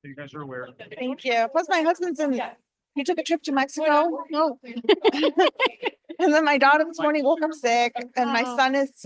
You guys are aware. Thank you. Plus my husband's in, he took a trip to Mexico. No. And then my daughter this morning woke up sick and my son is,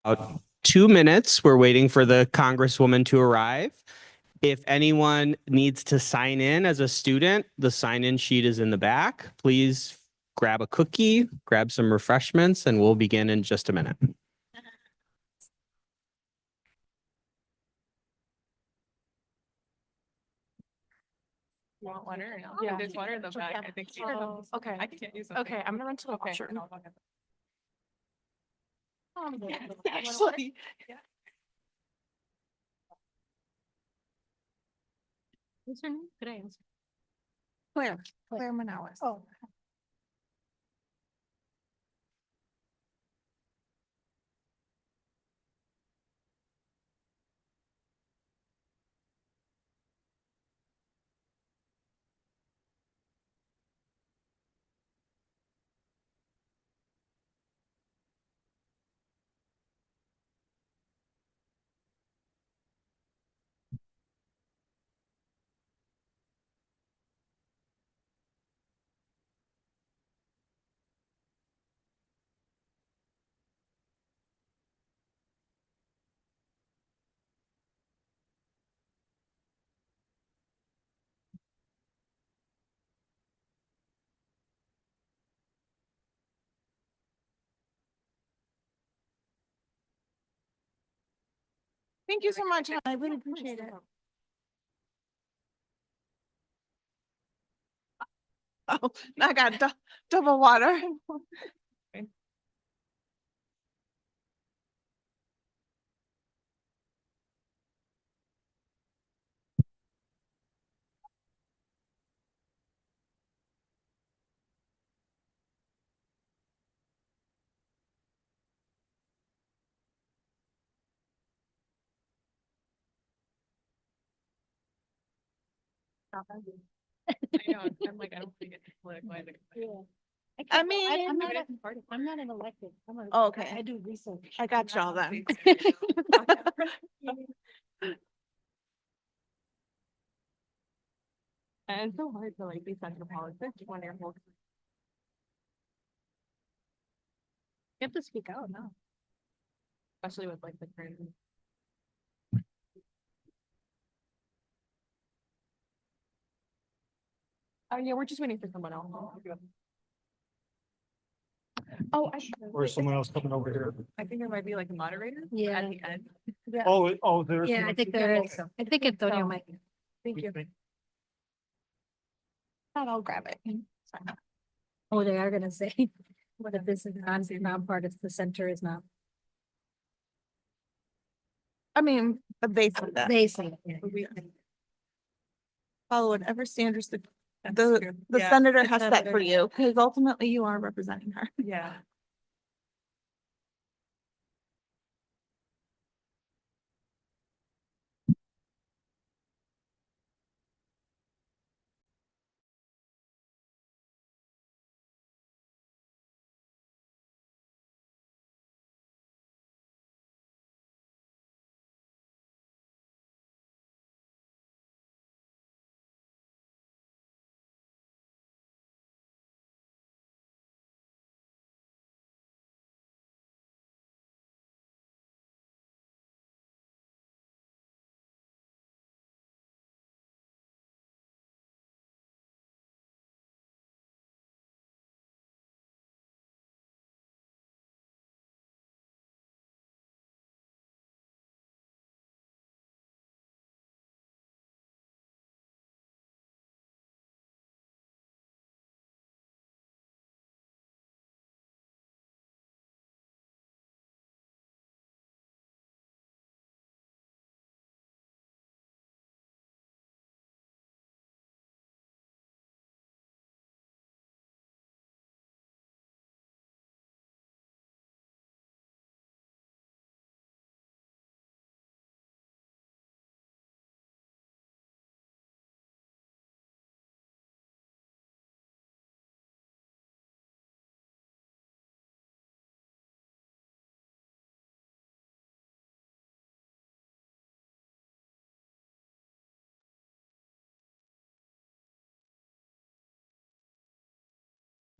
About 2 minutes. We're waiting for the Congresswoman to arrive. If anyone needs to sign in as a student, the sign-in sheet is in the back. Please grab a cookie, grab some refreshments, and we'll begin in just a minute. You want water or no? Yeah, there's water in the back. I think. Okay. I can get you something. Okay, I'm gonna run to the washer. Yes, actually. Yeah. What's her name? Could I answer? Claire Manowis. Oh. Thank you so much. I really appreciate it. Oh, I got double water. I know. I'm like, I don't think it's political. I mean, I'm not an elected. Oh, okay. I do research. I got y'all then. And it's so hard to like be central politics when you're whole. You have to speak out now. Especially with like the current. Oh yeah, we're just waiting for someone else. Oh, Or is someone else coming over here? I think there might be like a moderator. Yeah. At the end. Oh, there's. Yeah, I think there is. I think Antonio might. Thank you. I'll grab it. Oh, they are gonna say, what if this is non part of the center is not. I mean, but they said that. They say. Yeah. Follow whatever standards the true. Yeah, senator the has set senator. for you, because ultimately you are representing her. Yeah.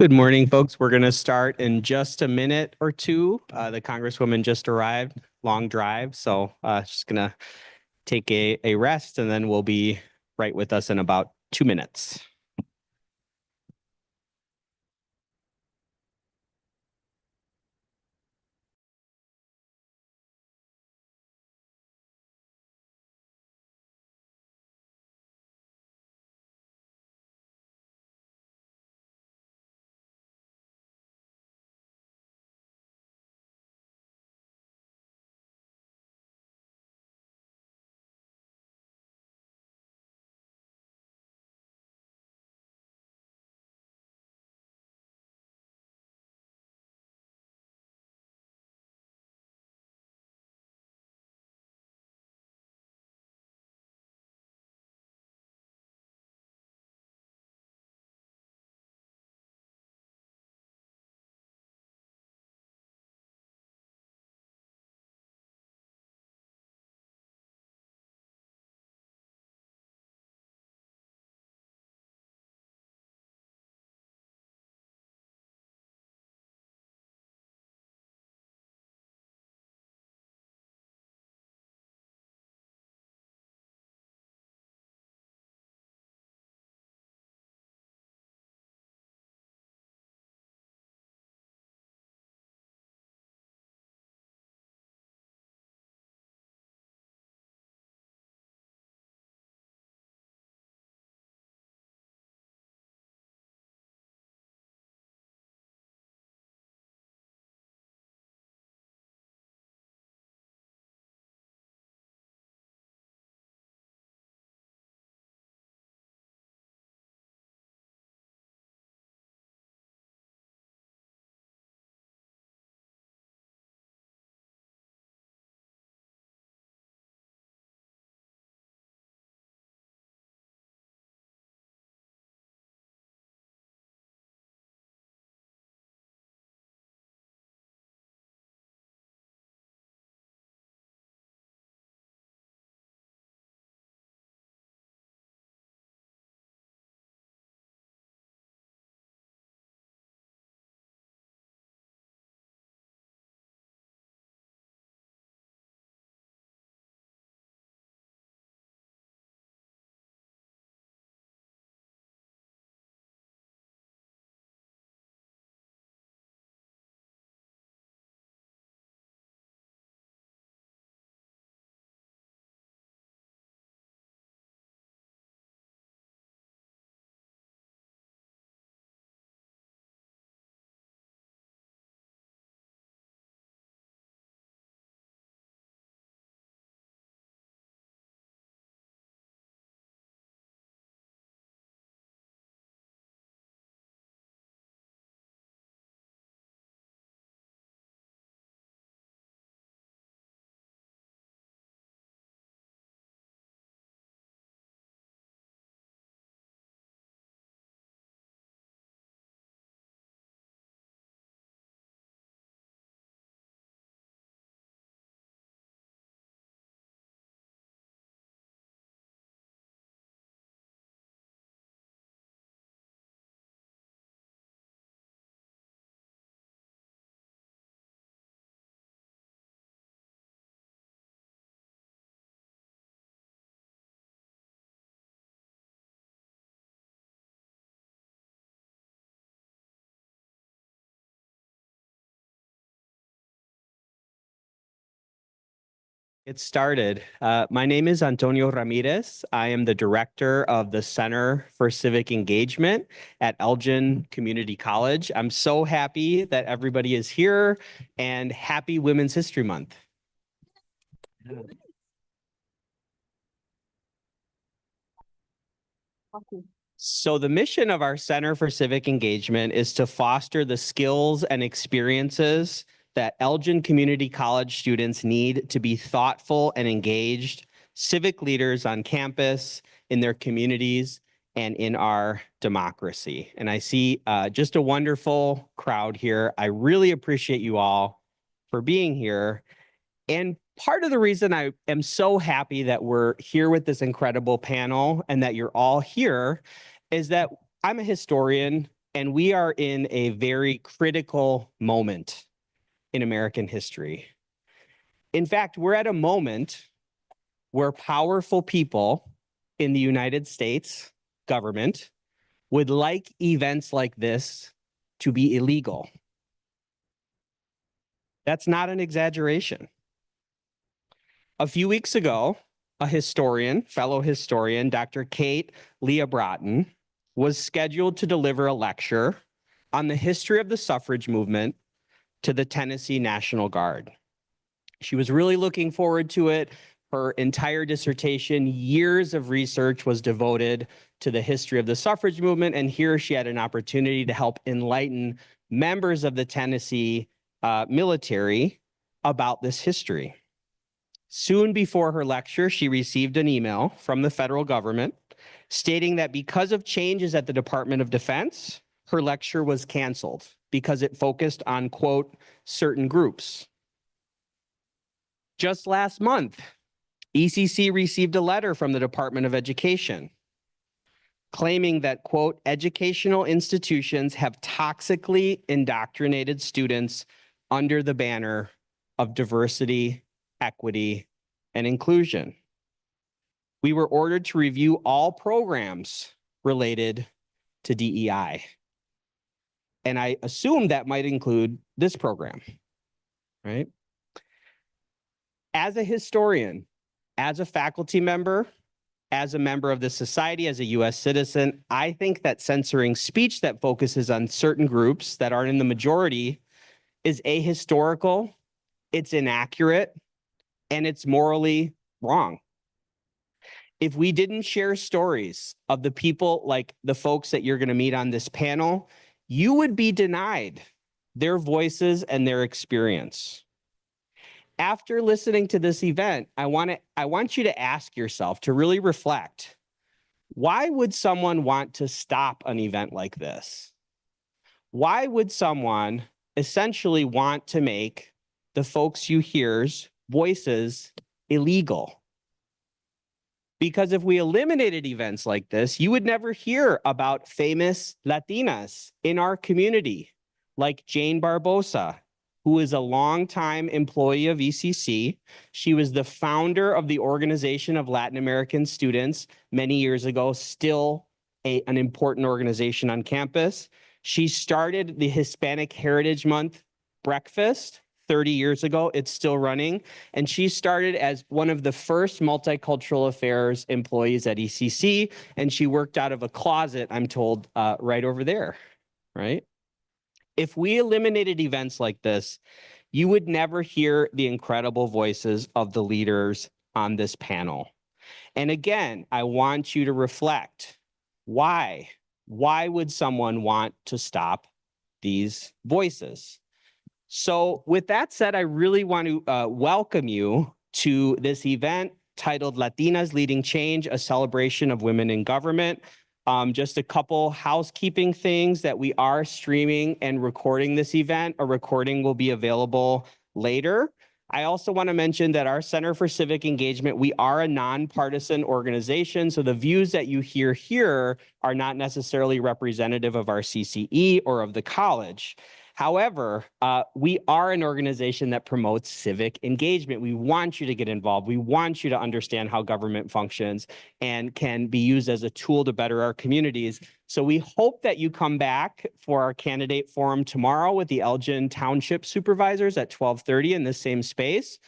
Good morning, folks. We're going to start in just a minute or two. The Congresswoman just arrived, long drive. So just going to take a rest and then we'll be right with us in about 2 minutes. Get started. My name is Antonio Ramirez. I am the director of the Center for Civic Engagement at Elgin Community College. I'm so happy that everybody is here and happy Women's History Month. So the mission of our Center for Civic Engagement is to foster the skills and experiences that Elgin Community College students need to be thoughtful and engaged civic leaders on campus, in their communities, and in our democracy. And I see just a wonderful crowd here. I really appreciate you all for being here. And part of the reason I am so happy that we're here with this incredible panel and that you're all here is that I'm a historian And we are in a very critical moment in American history. In fact, we're at a moment where powerful people in the United States government would like events like this to be illegal. That's not an exaggeration. A few weeks ago, a historian, fellow historian, Dr. Kate Leah Broughton, was scheduled to deliver a lecture on the history of the suffrage movement to the Tennessee National Guard. She was really looking forward to it. Her entire dissertation, years of research, was devoted to the history of the suffrage movement, and here she had an opportunity to help enlighten members of the Tennessee military about this history. Soon before her lecture, she received an email from the federal government stating that because of changes at the Department of Defense, her lecture was canceled because it focused on, quote, certain groups. Just last month, ECC received a letter from the Department of Education claiming that, quote, educational institutions have toxically indoctrinated students under the banner of diversity, equity, and inclusion. We were ordered to review all programs related to DEI. And I assume that might include this program, right? As a historian, as a faculty member, as a member of the society, as a US citizen, I think that censoring speech that focuses on certain groups that aren't in the majority is ahistorical, it's inaccurate, and it's morally wrong. If we didn't share stories of the people like the folks that you're going to meet on this panel, you would be denied their voices and their experience. After listening to this event, I want you to ask yourself to really reflect. Why would someone want to stop an event like this? Why would someone essentially want to make the folks you hear's voices illegal? Because if we eliminated events like this, you would never hear about famous Latinas in our community, like Jane Barbosa, who is a longtime employee of ECC. She was the founder of the Organization of Latin American Students many years ago, still an important organization on campus. She started the Hispanic Heritage Month breakfast 30 years ago. It's still running. And she started as one of the first multicultural affairs employees at ECC. And she worked out of a closet, I'm told, right over there, right? If we eliminated events like this, you would never hear the incredible voices of the leaders on this panel. And again, I want you to reflect. Why? Why would someone want to stop these voices? So with that said, I really want to welcome you to this event titled Latinas Leading Change, a celebration of women in government. Just a couple housekeeping things that we are streaming and recording this event. A recording will be available later. I also want to mention that our Center for Civic Engagement, we are a nonpartisan organization. So the views that you hear here are not necessarily representative of our CCE or of the college. However, we are an organization that promotes civic engagement. We want you to get involved. We want you to understand how government functions and can be used as a tool to better our communities. So we hope that you come back for our candidate forum tomorrow with the Elgin Township Supervisors at 12:30 in this same space,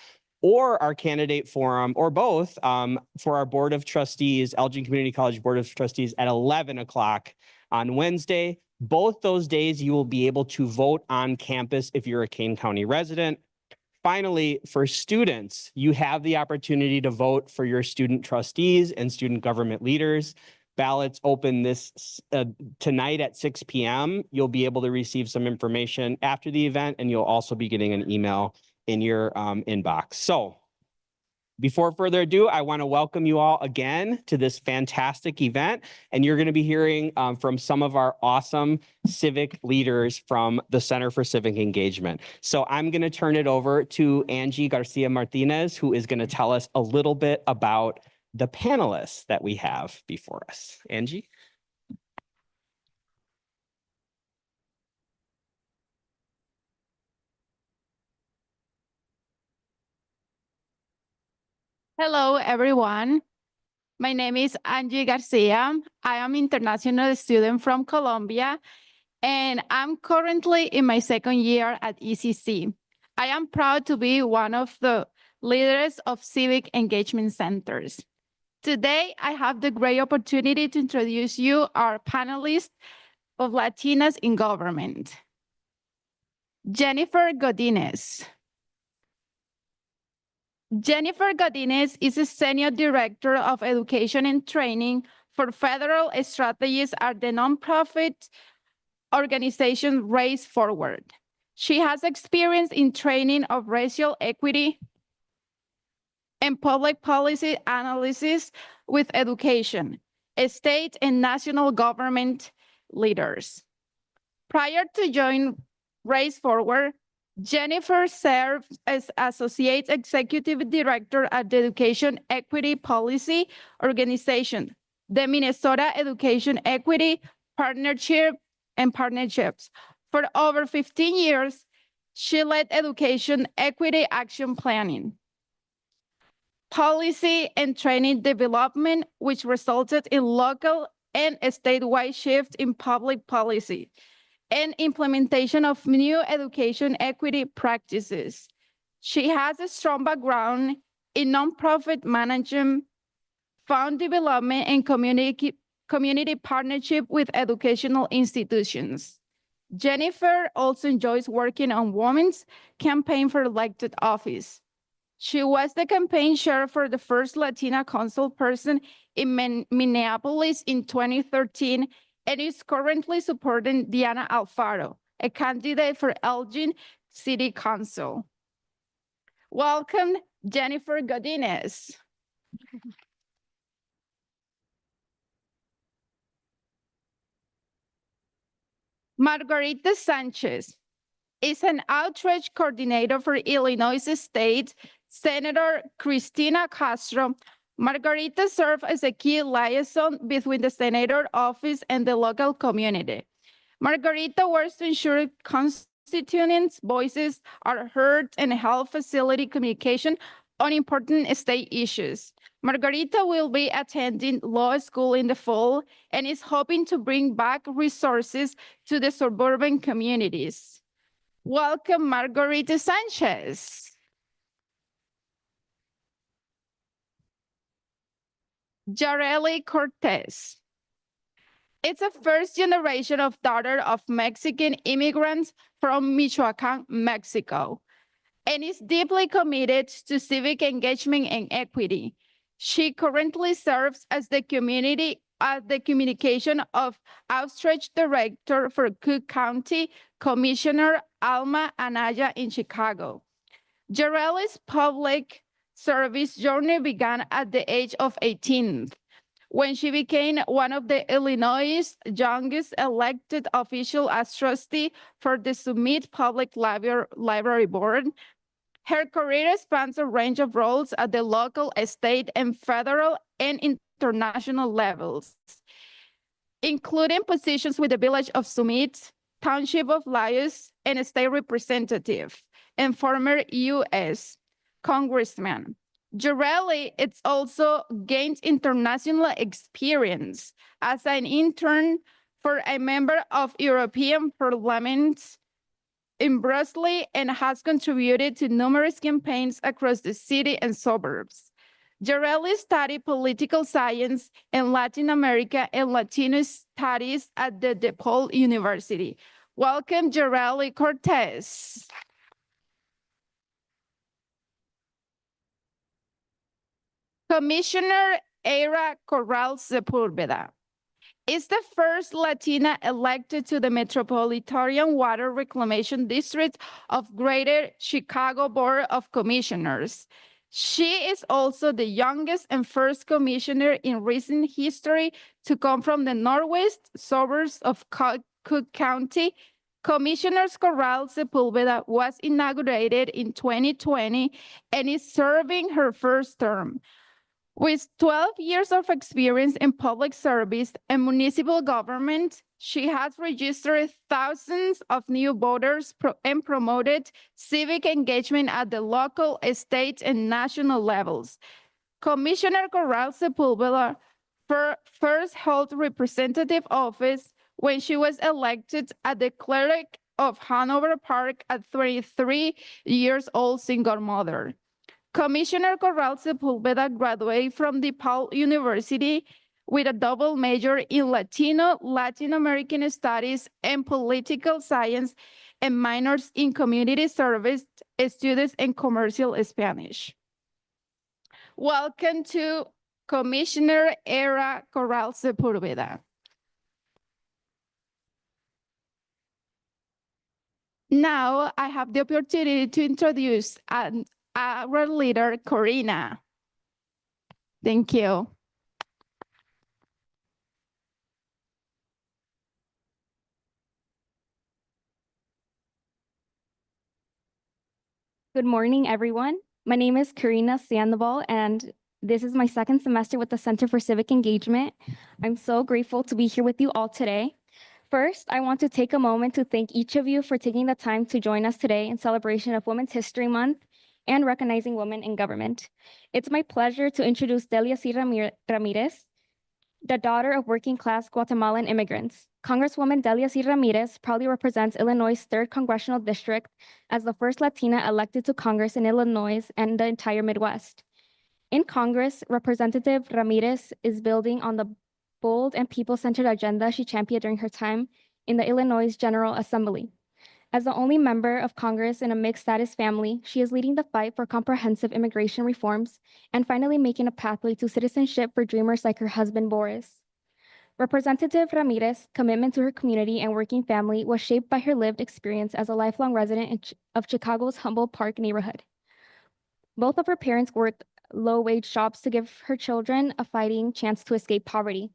or our candidate forum, or both, for our Board of Trustees, Elgin Community College Board of Trustees at 11 o'clock on Wednesday. Both those days, you will be able to vote on campus if you're a Kane County resident. Finally, for students, you have the opportunity to vote for your student trustees and student government leaders. Ballots open this tonight at 6 p.m. You'll be able to receive some information after the event, and you'll also be getting an email in your inbox. So before further ado, I want to welcome you all again to this fantastic event. And you're going to be hearing from some of our awesome civic leaders from the Center for Civic Engagement. So I'm going to turn it over to Angie Garcia Martinez, who is going to tell us a little bit about the panelists that we have before us. Angie? Hello, everyone. My name is Angie Garcia. I am international student from Colombia, and I'm currently in my second year at ECC. I am proud to be one of the leaders of civic engagement centers. Today, I have the great opportunity to introduce you our panelists of Latinas in government. Jennifer Godinez. Jennifer Godinez is a Senior Director of Education and Training for Federal Strategies at the nonprofit organization Race Forward. She has experience in training of racial equity and public policy analysis with education, state and national government leaders. Prior to join Race Forward, Jennifer served as Associate Executive Director at the Education Equity Policy Organization, the Minnesota Education Equity Partnership and Partnerships. For over 15 years, she led education equity action planning, policy and training development, which resulted in local and statewide shift in public policy and implementation of new education equity practices. She has a strong background in nonprofit management, fund development, and community partnership with educational institutions. Jennifer also enjoys working on women's campaign for elected office. She was the campaign chair for the first Latina council person in Minneapolis in 2013 and is currently supporting Diana Alfaro, a candidate for Elgin City Council. Welcome, Jennifer Godinez. Margarita Sanchez is an outreach coordinator for Illinois State Senator Cristina Castro. Margarita served as a key liaison between the senator office and the local community. Margarita works to ensure constituents' voices are heard and help facilitate communication on important state issues. Margarita will be attending law school in the fall and is hoping to bring back resources to the suburban communities. Welcome, Margarita Sanchez. Yareli Cortez. It's a first generation of daughter of Mexican immigrants from Michoacan, Mexico, and is deeply committed to civic engagement and equity. She currently serves as the communication of outreach director for Cook County Commissioner Alma Anaya in Chicago. Yareli's public service journey began at the age of 18 when she became one of the Illinois' youngest elected officials as trustee for the Summit Public Library Board. Her career spans a range of roles at the local, state, and federal and international levels, including positions with the Village of Summit, Township of Lyons, and a state representative, and former U.S. Congressman. Yareli it's also gained international experience as an intern for a member of European Parliament in Brussels and has contributed to numerous campaigns across the city and suburbs. Yareli studied political science and Latin America and Latino studies at the DePaul University. Welcome, Yareli Cortez. Commissioner Era Corral Sepulveda is the first Latina elected to the Metropolitan Water Reclamation District of Greater Chicago Board of Commissioners. She is also the youngest and first commissioner in recent history to come from the northwest suburbs of Cook County. Commissioner Corral Sepulveda was inaugurated in 2020 and is serving her first term. With 12 years of experience in public service and municipal government, she has registered thousands of new voters and promoted civic engagement at the local, state, and national levels. Commissioner Corral Sepulveda first held representative office when she was elected as the clerk of Hanover Park at 23 years old single mother. Commissioner Corral Sepulveda graduated from DePaul University with a double major in Latin American Studies and Political Science and minors in Community Service, Studies and Commercial Spanish. Welcome to Commissioner Era Corral Sepulveda. Now I have the opportunity to introduce our leader, Corina. Thank you. Good morning, everyone. My name is Karina Sandoval, and this is my second semester with the Center for Civic Engagement. I'm so grateful to be here with you all today. First, I want to take a moment to thank each of you for taking the time to join us today in celebration of Women's History Month and recognizing women in government. It's my pleasure to introduce Delia C. Ramirez, the daughter of working-class Guatemalan immigrants. Congresswoman Delia C. Ramirez proudly represents Illinois' 3rd Congressional District as the first Latina elected to Congress in Illinois and the entire Midwest. In Congress, Representative Ramirez is building on the bold and people-centered agenda she championed during her time in the Illinois General Assembly. As the only member of Congress in a mixed-status family, she is leading the fight for comprehensive immigration reforms and finally making a pathway to citizenship for dreamers like her husband, Boris. Representative Ramirez's commitment to her community and working family was shaped by her lived experience as a lifelong resident of Chicago's Humboldt Park neighborhood. Both of her parents worked low-wage jobs to give her children a fighting chance to escape poverty.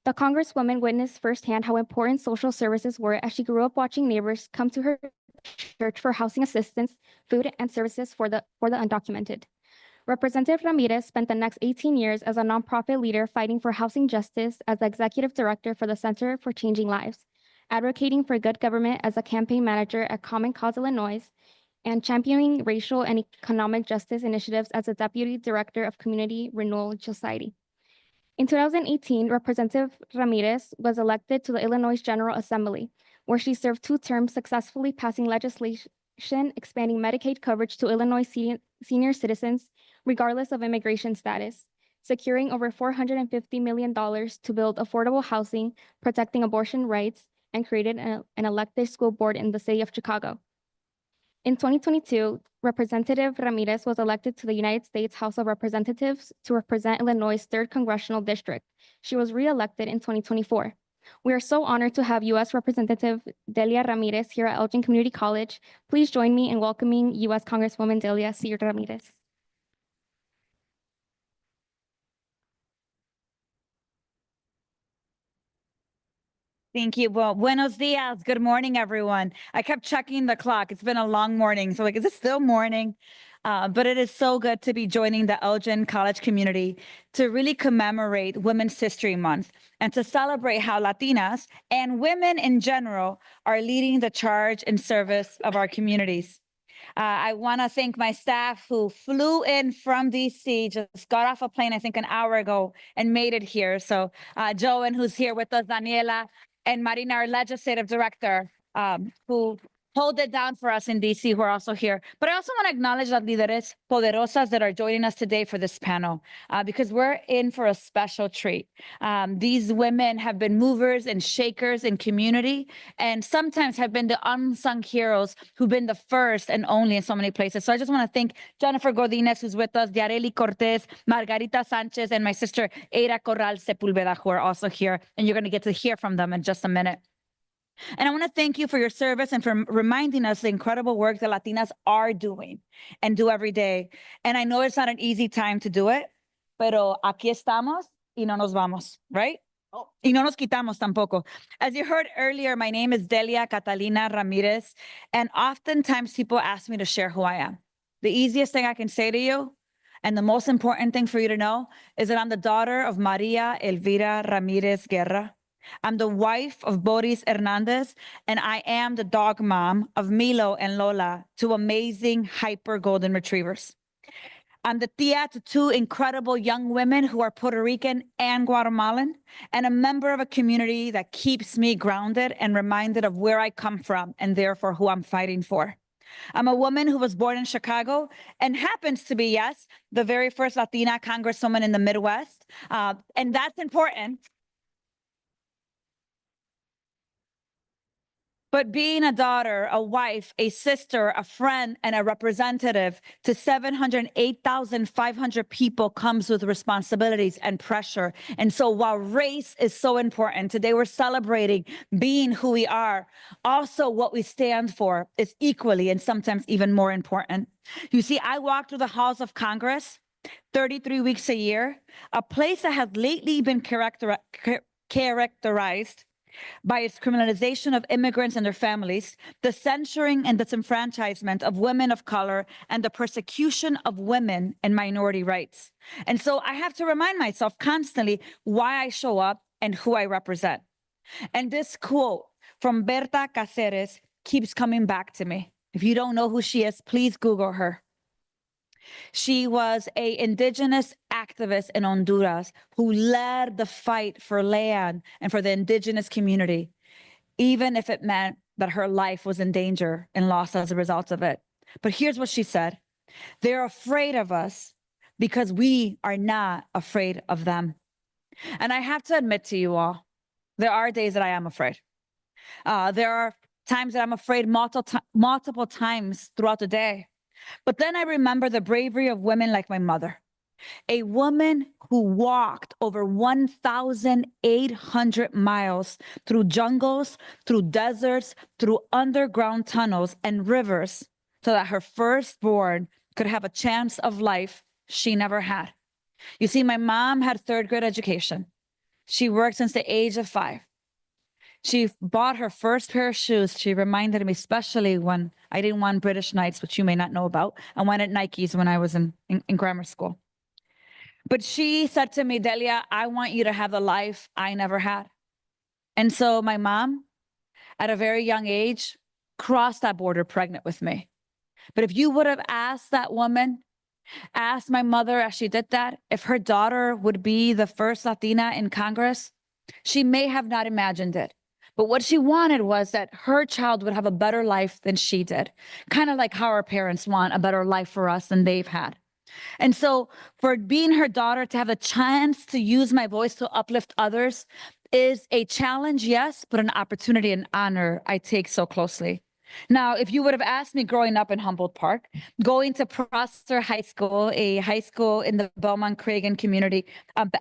The Congresswoman witnessed firsthand how important social services were as she grew up watching neighbors come to her church for housing assistance, food, and services for the undocumented. Representative Ramirez spent the next 18 years as a nonprofit leader fighting for housing justice as the executive director for the Center for Changing Lives, advocating for good government as a campaign manager at Common Cause Illinois, and championing racial and economic justice initiatives as a deputy director of Community Renewal Society. In 2018, Representative Ramirez was elected to the Illinois General Assembly, where she served 2 terms, successfully passing legislation expanding Medicaid coverage to Illinois senior citizens, regardless of immigration status, securing over $450 million to build affordable housing, protecting abortion rights, and created an elected school board in the city of Chicago. In 2022, Representative Ramirez was elected to the United States House of Representatives to represent Illinois' 3rd Congressional District. She was re-elected in 2024. We are so honored to have U.S. Representative Delia Ramirez here at Elgin Community College. Please join me in welcoming U.S. Congresswoman Delia C. Ramirez. Thank you. Well, buenos dias. Good morning, everyone. I kept checking the clock. It's been a long morning. So is it still morning? But it is so good to be joining the Elgin College community to really commemorate Women's History Month and to celebrate how Latinas and women in general are leading the charge in service of our communities. I want to thank my staff who flew in from DC, just got off a plane, I think an hour ago, and made it here. So Joan, who's here with us, Daniela, and Marina, our legislative director, who hold it down for us in DC, who are also here. But I also want to acknowledge las líderes poderosas that are joining us today for this panel, because we're in for a special treat. These women have been movers and shakers in community, and sometimes have been the unsung heroes who've been the first and only in so many places. So I just want to thank Jennifer Godinez, who's with us, Diareli Cortez, Margarita Sanchez, and my sister Eira Corral Sepulveda, who are also here, and you're going to get to hear from them in just a minute. And I want to thank you for your service and for reminding us the incredible work that Latinas are doing and do every day. And I know it's not an easy time to do it, pero aquí estamos y no nos vamos, right? Y no nos quitamos tampoco. As you heard earlier, my name is Delia Catalina Ramirez, and oftentimes people ask me to share who I am. The easiest thing I can say to you, and the most important thing for you to know, is that I'm the daughter of Maria Elvira Ramirez Guerra. I'm the wife of Boris Hernandez, and I am the dog mom of Milo and Lola, 2 amazing hyper golden retrievers. I'm the tia to two incredible young women who are Puerto Rican and Guatemalan, and a member of a community that keeps me grounded and reminded of where I come from and therefore who I'm fighting for. I'm a woman who was born in Chicago and happens to be, yes, the very first Latina congresswoman in the Midwest. And that's important. But being a daughter, a wife, a sister, a friend, and a representative to 708,500 people comes with responsibilities and pressure. And so while race is so important, today we're celebrating being who we are. Also, what we stand for is equally and sometimes even more important. You see, I walk through the halls of Congress 33 weeks a year, a place that has lately been characterized by its criminalization of immigrants and their families, the censoring and disenfranchisement of women of color, and the persecution of women and minority rights. And so I have to remind myself constantly why I show up and who I represent. And this quote from Berta Cáceres keeps coming back to me. If you don't know who she is, please Google her. She was an indigenous activist in Honduras who led the fight for land and for the indigenous community, even if it meant that her life was in danger and lost as a result of it. But here's what she said. They're afraid of us because we are not afraid of them. And I have to admit to you all, there are days that I am afraid. There are times that I'm afraid multiple times throughout the day. But then I remember the bravery of women like my mother, a woman who walked over 1,800 miles through jungles, through deserts, through underground tunnels and rivers so that her firstborn could have a chance of life she never had. You see, my mom had third grade education. She worked since the age of 5. She bought her first pair of shoes. She reminded me, especially when I didn't want British Knights, which you may not know about. I wanted Nikes when I was in grammar school. But she said to me, Delia, I want you to have the life I never had. And so my mom, at a very young age, crossed that border pregnant with me. But if you would have asked that woman, asked my mother as she did that, if her daughter would be the first Latina in Congress, she may have not imagined it. But what she wanted was that her child would have a better life than she did, kind of like how our parents want a better life for us than they've had. And so for being her daughter, to have a chance to use my voice to uplift others is a challenge, yes, but an opportunity and honor I take so closely. Now, if you would have asked me growing up in Humboldt Park, going to Prosser High School, a high school in the Belmont-Cragen community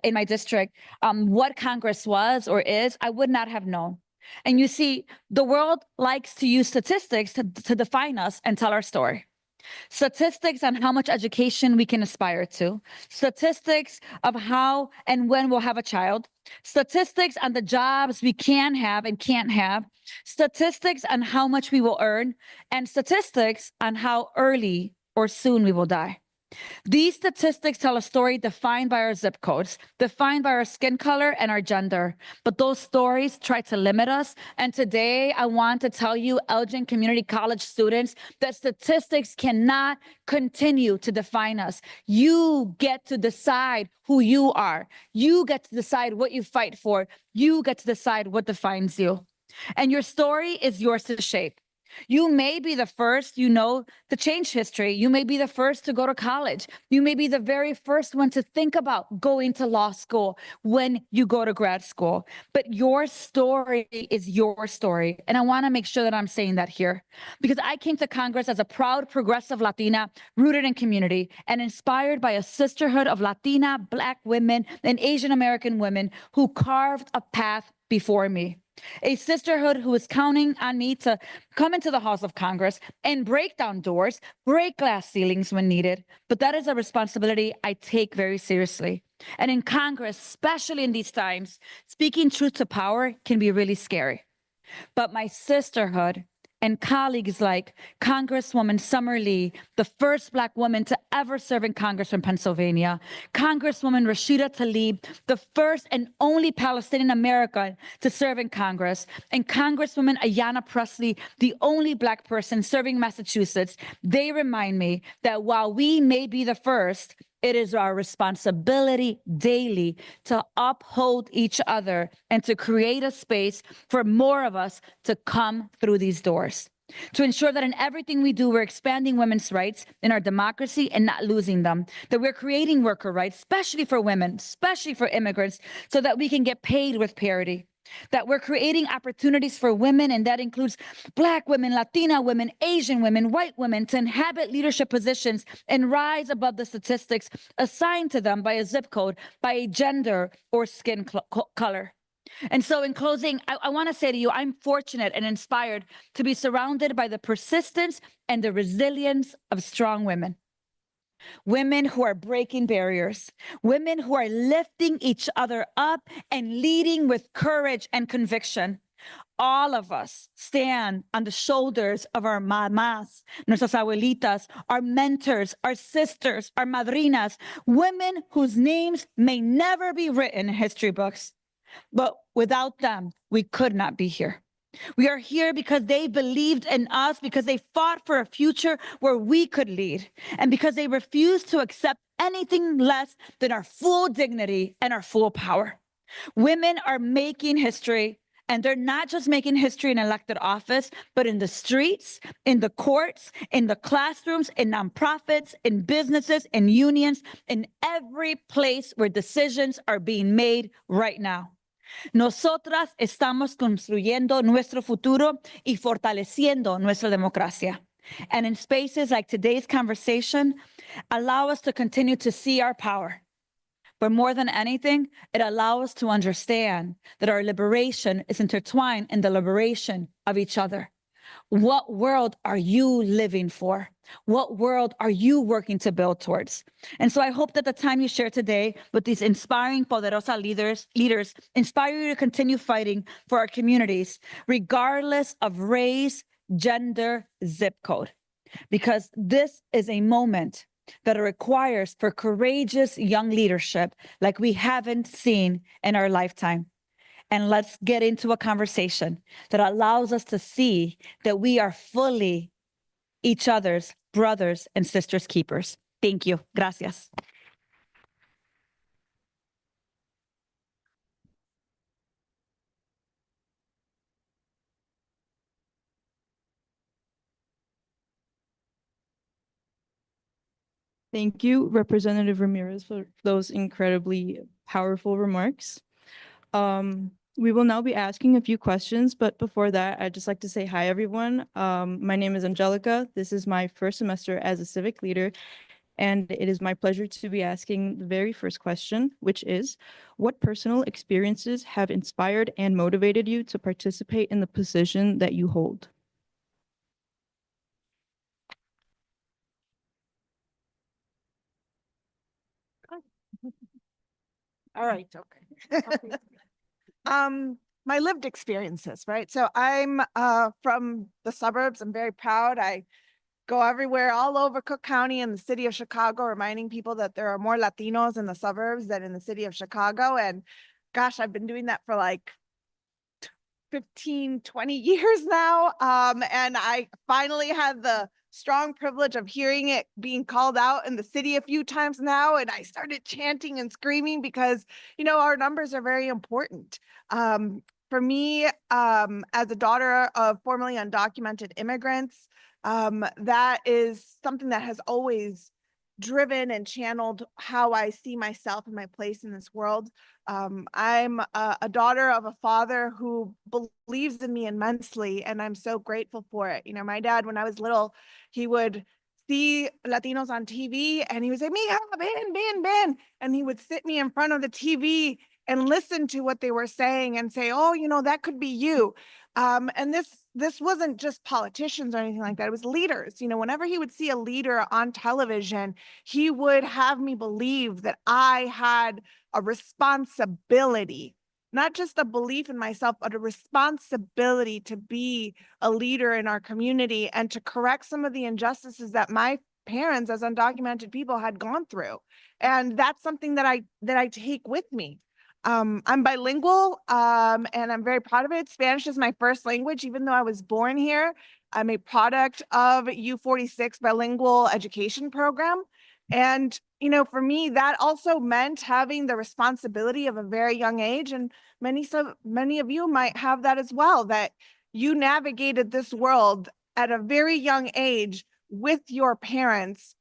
in my district, what Congress was or is, I would not have known. And you see, the world likes to use statistics to define us and tell our story. Statistics on how much education we can aspire to, statistics of how and when we'll have a child, statistics on the jobs we can have and can't have, statistics on how much we will earn, and statistics on how early or soon we will die. These statistics tell a story defined by our zip codes, defined by our skin color and our gender. But those stories try to limit us. And today I want to tell you, Elgin Community College students, that statistics cannot continue to define us. You get to decide who you are. You get to decide what you fight for. You get to decide what defines you. And your story is yours to shape. You may be the first, to change history. You may be the first to go to college. You may be the very first one to think about going to law school when you go to grad school. But your story is your story. And I want to make sure that I'm saying that here, because I came to Congress as a proud progressive Latina rooted in community and inspired by a sisterhood of Latina, Black women, and Asian American women who carved a path before me. A sisterhood who is counting on me to come into the halls of Congress and break down doors, break glass ceilings when needed. But that is a responsibility I take very seriously. And in Congress, especially in these times, speaking truth to power can be really scary. But my sisterhood and colleagues like Congresswoman Summer Lee, the first Black woman to ever serve in Congress from Pennsylvania, Congresswoman Rashida Tlaib, the first and only Palestinian American to serve in Congress, and Congresswoman Ayanna Pressley, the only Black person serving Massachusetts. They remind me that while we may be the first, it is our responsibility daily to uphold each other and to create a space for more of us to come through these doors. To ensure that in everything we do, we're expanding women's rights in our democracy and not losing them. That we're creating worker rights, especially for women, especially for immigrants, so that we can get paid with parity. That we're creating opportunities for women, and that includes Black women, Latina women, Asian women, white women, to inhabit leadership positions and rise above the statistics assigned to them by a zip code, by a gender or skin color. And so in closing, I want to say to you, I'm fortunate and inspired to be surrounded by the persistence and the resilience of strong women. Women who are breaking barriers, women who are lifting each other up and leading with courage and conviction. All of us stand on the shoulders of our mamás, nuestras abuelitas, our mentors, our sisters, our madrinas, women whose names may never be written in history books. But without them, we could not be here. We are here because they believed in us, because they fought for a future where we could lead, and because they refused to accept anything less than our full dignity and our full power. Women are making history, and they're not just making history in elected office, but in the streets, in the courts, in the classrooms, in nonprofits, in businesses, in unions, in every place where decisions are being made right now. Nosotras estamos construyendo nuestro futuro y fortaleciendo nuestra democracia. And in spaces like today's conversation, allow us to continue to see our power. But more than anything, it allows us to understand that our liberation is intertwined in the liberation of each other. What world are you living for? What world are you working to build towards? And so I hope that the time you share today with these inspiring Poderosa leaders inspire you to continue fighting for our communities, regardless of race, gender, zip code. Because this is a moment that requires for courageous young leadership like we haven't seen in our lifetime. And let's get into a conversation that allows us to see that we are fully each other's brothers and sisters keepers. Thank you. Gracias. Thank you, Representative Ramirez, for those incredibly powerful remarks. We will now be asking a few questions, but before that, I'd just like to say hi, everyone. My name is Angelica. This is my first semester as a civic leader, and it is my pleasure to be asking the very first question, which is, what personal experiences have inspired and motivated you to participate in the position that you hold? All right, okay. My lived experiences, right? So I'm from the suburbs. I'm very proud. I go everywhere, all over Cook County and the city of Chicago, reminding people that there are more Latinos in the suburbs than in the city of Chicago. And gosh, I've been doing that for like 15, 20 years now. And I finally had the strong privilege of hearing it being called out in the city a few times now. And I started chanting and screaming because, you know, our numbers are very important. For me, as a daughter of formerly undocumented immigrants, that is something that has always driven and channeled how I see myself and my place in this world. I'm a daughter of a father who believes in me immensely, and I'm so grateful for it. You know, my dad, when I was little, he would see Latinos on TV and he would say, Mija, ven. And he would sit me in front of the TV and listen to what they were saying and say, oh, you know, that could be you. And this wasn't just politicians or anything like that. It was leaders. You know, whenever he would see a leader on television, he would have me believe that I had a responsibility, not just a belief in myself, but a responsibility to be a leader in our community and to correct some of the injustices that my parents as undocumented people had gone through. And that's something that I take with me. I'm bilingual, and I'm very proud of it. Spanish is my first language, even though I was born here. I'm a product of U46 bilingual education program. And, you know, for me, that also meant having the responsibility of a very young age. And many of you might have that as well, that you navigated this world at a very young age with your parents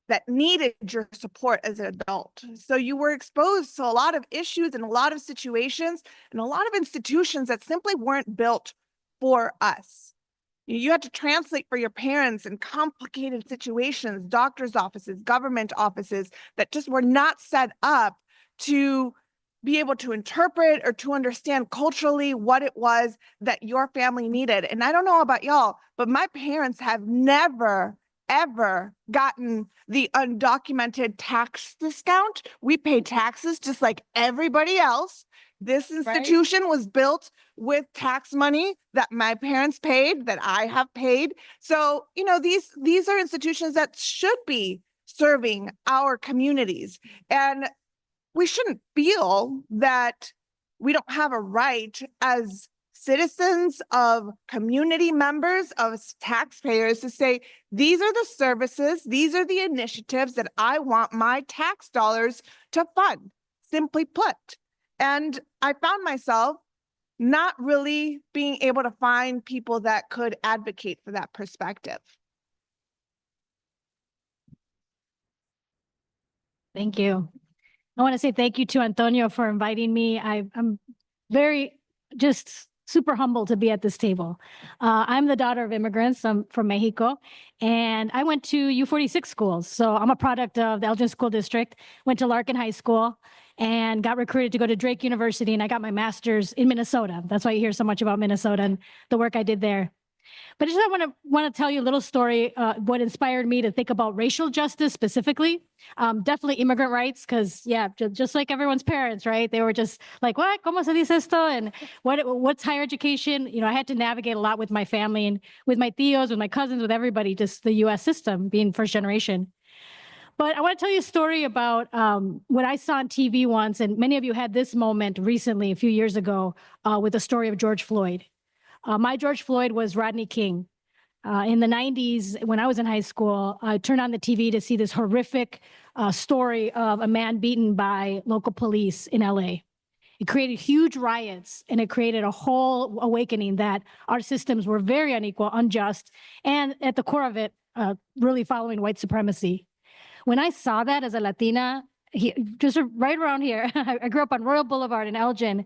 that needed your support as an adult. So you were exposed to a lot of issues and a lot of situations and a lot of institutions that simply weren't built for us. You had to translate for your parents in complicated situations, doctor's offices, government offices that just were not set up to be able to interpret or to understand culturally what it was that your family needed. And I don't know about y'all, but my parents have never, ever gotten the undocumented tax discount. We pay taxes just like everybody else. This institution was built with tax money that my parents paid, that I have paid. So, you know, these are institutions that should be serving our communities. And we shouldn't feel that we don't have a right as citizens of community members, of taxpayers to say, these are the services, these are the initiatives that I want my tax dollars to fund, simply put. And I found myself not really being able to find people that could advocate for that perspective. Thank you. I want to say thank you to Antonio for inviting me. I'm very just super humbled to be at this table. I'm the daughter of immigrants. I'm from Mexico, and I went to U46 schools. So I'm a product of the Elgin School District, went to Larkin High School, and got recruited to go to Drake University, and I got my master's in Minnesota. That's why you hear so much about Minnesota and the work I did there. But I just want to tell you a little story, what inspired me to think about racial justice specifically. Definitely immigrant rights, because yeah, just like everyone's parents, right? They were just like, what? ¿Cómo se dice esto? And what's higher education? You know, I had to navigate a lot with my family and with my tios, with my cousins, with everybody, just the US system, being first generation. But I want to tell you a story about what I saw on TV once, and many of you had this moment recently, a few years ago, with the story of George Floyd. My George Floyd was Rodney King. In the 90s, when I was in high school, I turned on the TV to see this horrific story of a man beaten by local police in LA. It created huge riots, and it created a whole awakening that our systems were very unequal, unjust, and at the core of it, really following white supremacy. When I saw that as a Latina, just right around here, I grew up on Royal Boulevard in Elgin,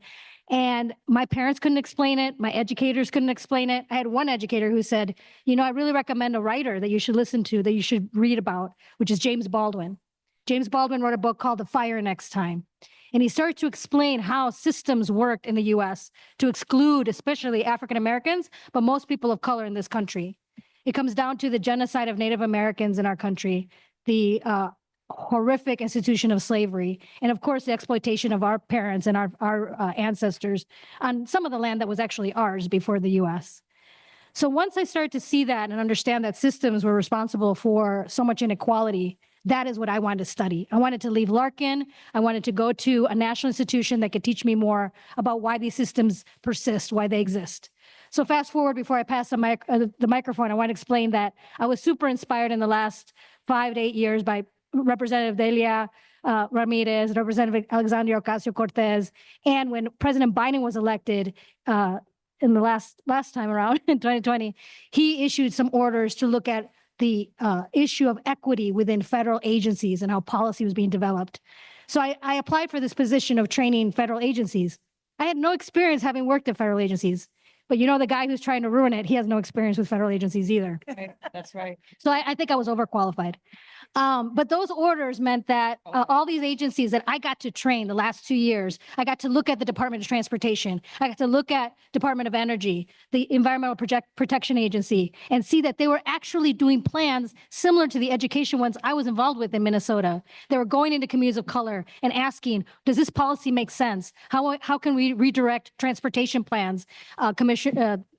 and my parents couldn't explain it. My educators couldn't explain it. I had one educator who said, you know, I really recommend a writer that you should listen to, that you should read about, which is James Baldwin. James Baldwin wrote a book called The Fire Next Time. And he started to explain how systems worked in the US to exclude especially African Americans, but most people of color in this country. It comes down to the genocide of Native Americans in our country, the horrific institution of slavery, and of course the exploitation of our parents and our ancestors on some of the land that was actually ours before the US. So once I started to see that and understand that systems were responsible for so much inequality, that is what I wanted to study. I wanted to leave Larkin. I wanted to go to a national institution that could teach me more about why these systems persist, why they exist. So fast forward, before I pass the microphone, I want to explain that I was super inspired in the last 5 to 8 years by Representative Delia Ramirez, Representative Alexandria Ocasio-Cortez, and when President Biden was elected in the last time around in 2020, he issued some orders to look at the issue of equity within federal agencies and how policy was being developed. So I applied for this position of training federal agencies. I had no experience having worked at federal agencies. But you know, the guy who's trying to ruin it, he has no experience with federal agencies either. That's right. So I think I was overqualified. But those orders meant that all these agencies that I got to train the last 2 years, I got to look at the Department of Transportation, I got to look at Department of Energy, the Environmental Protection Agency, and see that they were actually doing plans similar to the education ones I was involved with in Minnesota. They were going into communities of color and asking, does this policy make sense? How can we redirect transportation plans?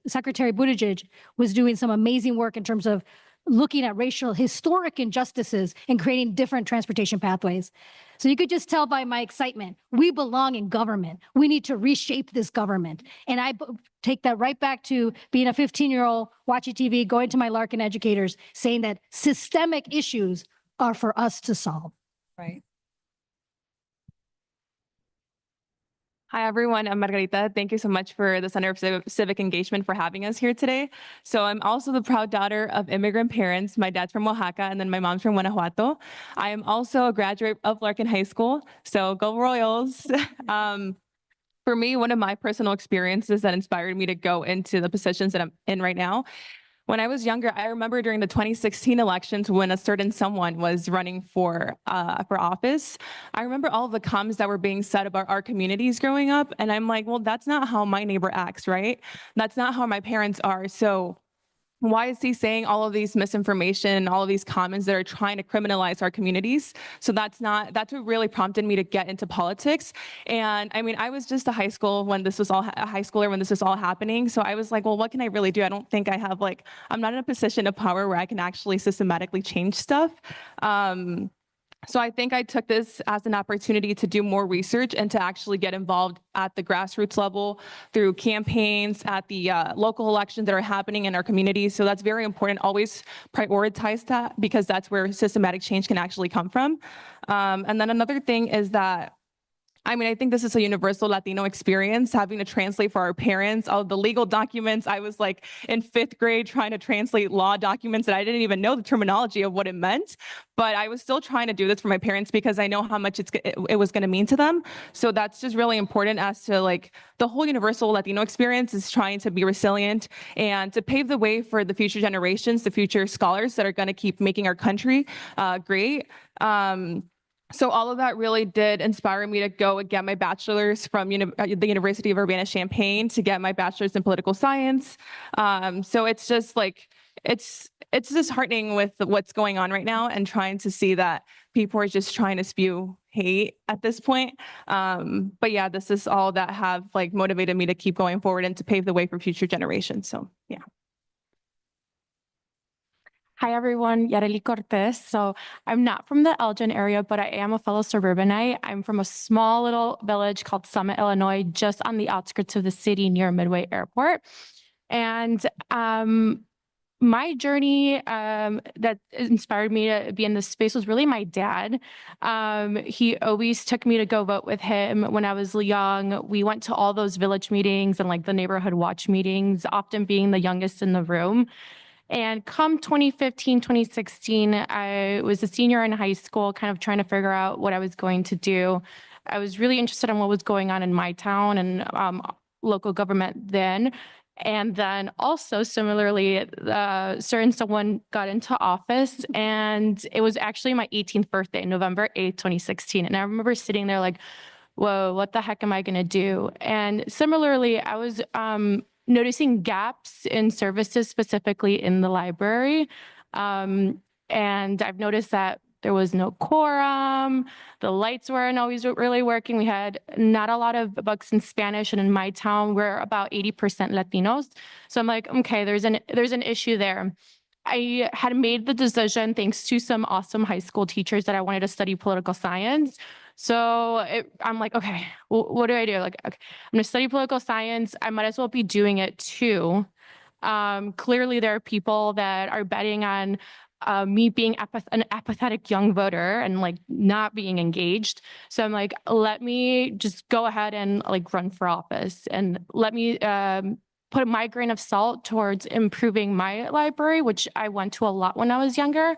Secretary Buttigieg was doing some amazing work in terms of looking at racial historic injustices and creating different transportation pathways. So you could just tell by my excitement, we belong in government. We need to reshape this government. And I take that right back to being a 15-year-old, watching TV, going to my Larkin educators, saying that systemic issues are for us to solve. Right. Hi, everyone. I'm Margarita. Thank you so much for the Center of Civic Engagement for having us here today. So I'm also the proud daughter of immigrant parents. My dad's from Oaxaca, and then my mom's from Guanajuato. I am also a graduate of Larkin High School, so go Royals. For me, one of my personal experiences that inspired me to go into the positions that I'm in right now, when I was younger, I remember during the 2016 elections when a certain someone was running for office. I remember all of the comments that were being said about our communities growing up, and I'm like, well, that's not how my neighbor acts, right? That's not how my parents are. So why is he saying all of these misinformation and all of these comments that are trying to criminalize our communities? So that's what really prompted me to get into politics. And I mean, I was just a high schooler when this was all happening. So I was like, well, what can I really do? I don't think I have I'm not in a position of power where I can actually systematically change stuff. So I think I took this as an opportunity to do more research and to actually get involved at the grassroots level through campaigns at the local elections that are happening in our communities. So that's very important. Always prioritize that because that's where systematic change can actually come from. And then another thing is that I think this is a universal Latino experience, having to translate for our parents, all the legal documents. I was in 5th grade trying to translate law documents that I didn't even know the terminology of what it meant. But I was still trying to do this for my parents because I know how much it was going to mean to them. So that's just really important as to the whole universal Latino experience is trying to be resilient and to pave the way for the future generations, the future scholars that are going to keep making our country great. So all of that really did inspire me to go and get my bachelor's from the University of Urbana-Champaign to get my bachelor's in political science. So it's just it's disheartening with what's going on right now and trying to see that people are just trying to spew hate at this point. But yeah, this is all that have motivated me to keep going forward and to pave the way for future generations. So yeah. Hi, everyone. Yareli Cortez. So I'm not from the Elgin area, but I am a fellow suburbanite. I'm from a small little village called Summit, Illinois, just on the outskirts of the city near Midway Airport. And my journey that inspired me to be in this space was really my dad. He always took me to go vote with him when I was young. We went to all those village meetings and the neighborhood watch meetings, often being the youngest in the room. And come 2015, 2016, I was a senior in high school, kind of trying to figure out what I was going to do. I was really interested in what was going on in my town and local government then. And then also similarly, certain someone got into office, and it was actually my 18th birthday, November 8th, 2016. And I remember sitting there whoa, what the heck am I going to do? And similarly, I was noticing gaps in services, specifically in the library. And I've noticed that there was no quorum, the lights weren't always really working. We had not a lot of books in Spanish, and in my town, we're about 80% Latinos. So I'm like, okay, there's an issue there. I had made the decision, thanks to some awesome high school teachers, that I wanted to study political science. So I'm like, okay, what do I do? Okay, I'm going to study political science. I might as well be doing it too. Clearly, there are people that are betting on me being an apathetic young voter and not being engaged. So I'm like, let me just go ahead and run for office, and let me put my grain of salt towards improving my library, which I went to a lot when I was younger.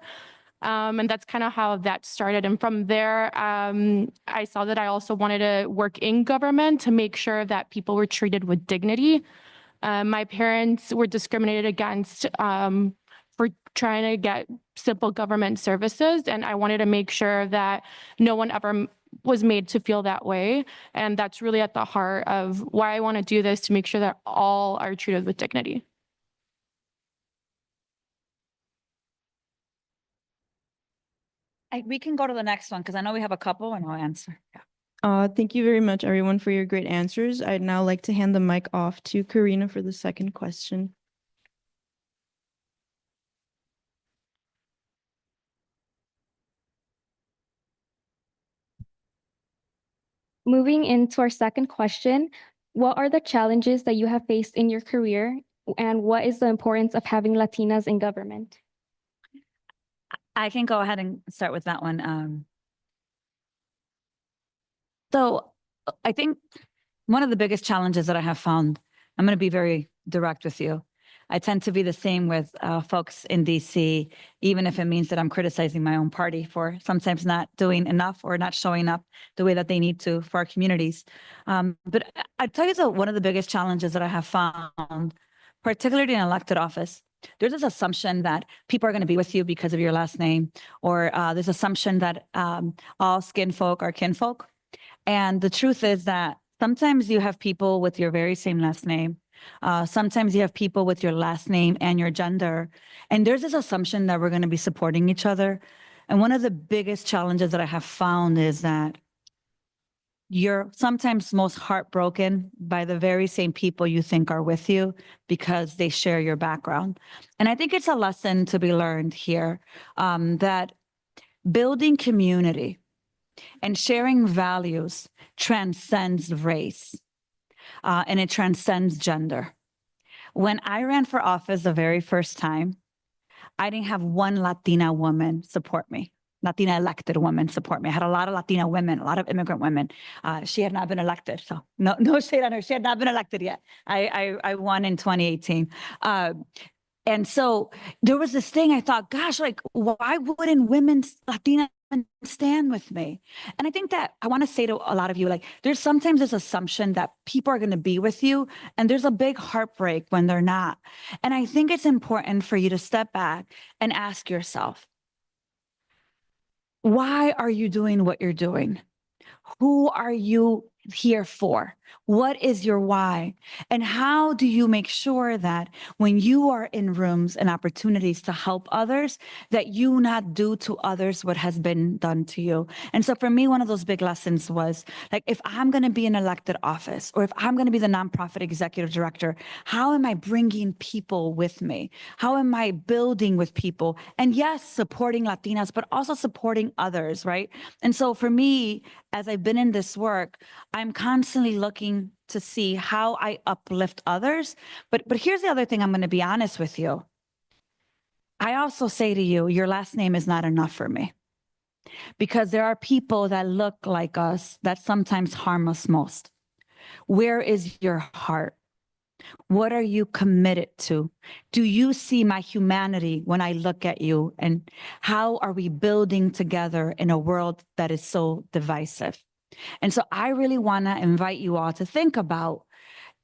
And that's kind of how that started. And from there, I saw that I also wanted to work in government to make sure that people were treated with dignity. My parents were discriminated against for trying to get simple government services, and I wanted to make sure that no one ever was made to feel that way. And that's really at the heart of why I want to do this, to make sure that all are treated with dignity. We can go to the next one because I know we have a couple and I'll answer. Yeah. Thank you very much, everyone, for your great answers. I'd now like to hand the mic off to Karina for the second question. Moving into our second question, what are the challenges that you have faced in your career, and what is the importance of having Latinas in government? I can go ahead and start with that one. So I think one of the biggest challenges that I have found, I'm going to be very direct with you. I tend to be the same with folks in DC, even if it means that I'm criticizing my own party for sometimes not doing enough or not showing up the way that they need to for our communities. But I tell you that one of the biggest challenges that I have found, particularly in elected office, there's this assumption that people are going to be with you because of your last name, or this assumption that all skin folk are kinfolk. And the truth is that sometimes you have people with your very same last name. Sometimes you have people with your last name and your gender. And there's this assumption that we're going to be supporting each other. And one of the biggest challenges that I have found is that you're sometimes most heartbroken by the very same people you think are with you because they share your background. And I think it's a lesson to be learned here, that building community and sharing values transcends race, and it transcends gender. When I ran for office the very first time, I didn't have one Latina woman support me. Latina elected women support me. I had a lot of Latina women, a lot of immigrant women. She had not been elected, so no shade on her. She had not been elected yet. I won in 2018. And so there was this thing I thought, gosh, like, why wouldn't women, Latina stand with me? And I think that I want to say to a lot of you, like, there's sometimes this assumption that people are going to be with you, and there's a big heartbreak when they're not. And I think it's important for you to step back and ask yourself, why are you doing what you're doing? Who are you here for? What is your why? And how do you make sure that when you are in rooms and opportunities to help others, that you not do to others what has been done to you? And so for me, one of those big lessons was, like, if I'm going to be in elected office, or if I'm going to be the nonprofit executive director, how am I bringing people with me? How am I building with people? And yes, supporting Latinas, but also supporting others, right? And so for me, as I've been in this work, I'm constantly looking to see how I uplift others. But here's the other thing, I'm going to be honest with you. I also say to you, your last name is not enough for me, because there are people that look like us that sometimes harm us most. Where is your heart? What are you committed to? Do you see my humanity when I look at you? And how are we building together in a world that is so divisive? And so I really want to invite you all to think about,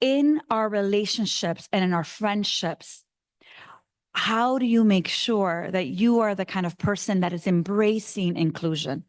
in our relationships and in our friendships, how do you make sure that you are the kind of person that is embracing inclusion?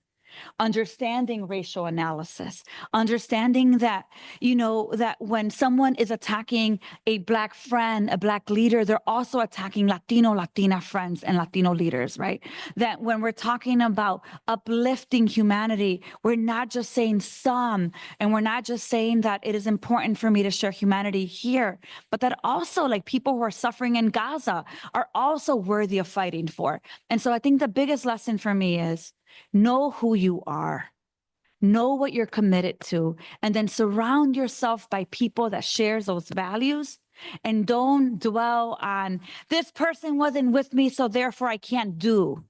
Understanding racial analysis, understanding that, that when someone is attacking a Black friend, a Black leader, they're also attacking Latina friends and Latino leaders, right? That when we're talking about uplifting humanity, we're not just saying some, and we're not just saying that it is important for me to share humanity here, but that also, like, people who are suffering in Gaza are also worthy of fighting for. And so I think the biggest lesson for me is, know who you are, know what you're committed to, and then surround yourself by people that share those values, and don't dwell on, this person wasn't with me, so therefore I can't do.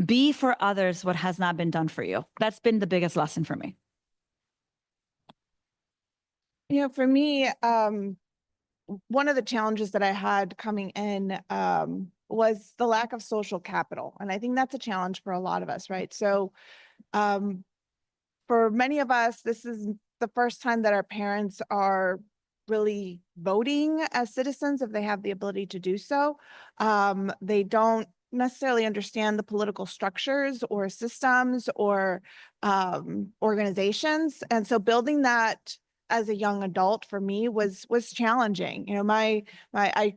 Be for others what has not been done for you. That's been the biggest lesson for me. For me, one of the challenges that I had coming in was the lack of social capital. And I think that's a challenge for a lot of us, right? So for many of us, this is the first time that our parents are really voting as citizens if they have the ability to do so. They don't necessarily understand the political structures or systems or organizations. And so building that as a young adult for me was challenging. You know, I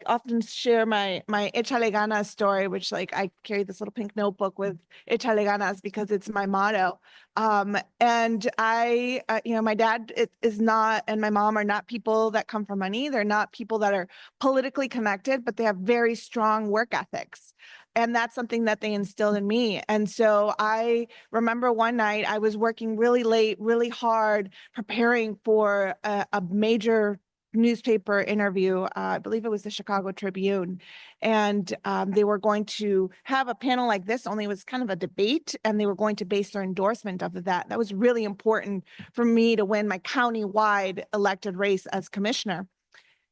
often share my Échale Ganas story, which like I carry this little pink notebook with Échale Ganas because it's my motto. And I, you know, my dad is not, and my mom are not people that come from money. They're not people that are politically connected, but they have very strong work ethics. And that's something that they instilled in me. And so I remember one night I was working really late, really hard, preparing for a major newspaper interview. I believe it was the Chicago Tribune. And they were going to have a panel like this, only it was kind of a debate, and they were going to base their endorsement off of that. That was really important for me to win my county-wide elected race as commissioner.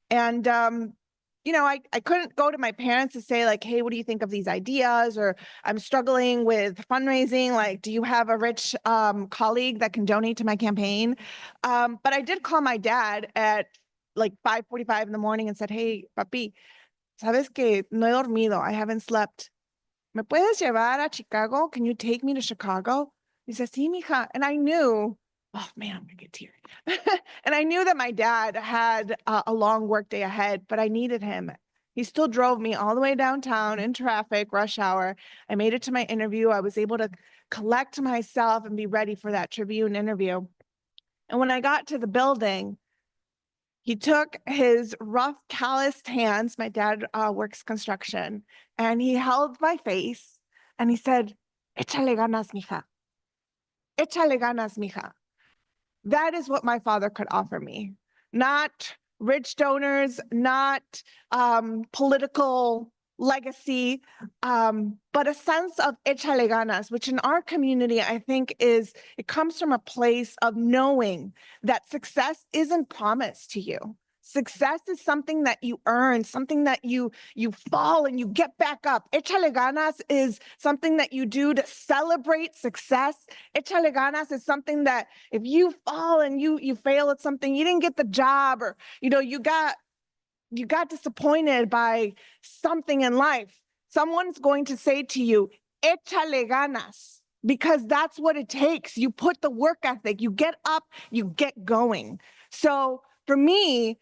And you know, I couldn't go to my parents to say like, hey, what do you think of these ideas? Or I'm struggling with fundraising. Like, do you have a rich colleague that can donate to my campaign? But I did call my dad at like 5:45 in the morning and said, hey, papi, sabes que no he dormido. I haven't slept. ¿Me puedes llevar a Chicago? Can you take me to Chicago? He says, sí, mija. And I knew, oh man, I'm gonna get teary. And I knew that my dad had a long work day ahead, but I needed him. He still drove me all the way downtown in traffic, rush hour. I made it to my interview. I was able to collect myself and be ready for that Tribune interview. And when I got to the building, he took his rough, calloused hands. My dad works construction, and he held my face and he said, échale ganas, mija. Échale ganas, mija. That is what my father could offer me. Not rich donors, not political legacy, but a sense of échale ganas, which in our community, I think it comes from a place of knowing that success isn't promised to you. Success is something that you earn, something that you fall and you get back up. Échale ganas is something that you do to celebrate success. Échale ganas is something that if you fall and you fail at something, you didn't get the job, or you know, you got disappointed by something in life, someone's going to say to you, échale ganas, because that's what it takes. You put the work ethic, you get up, you get going. So for me,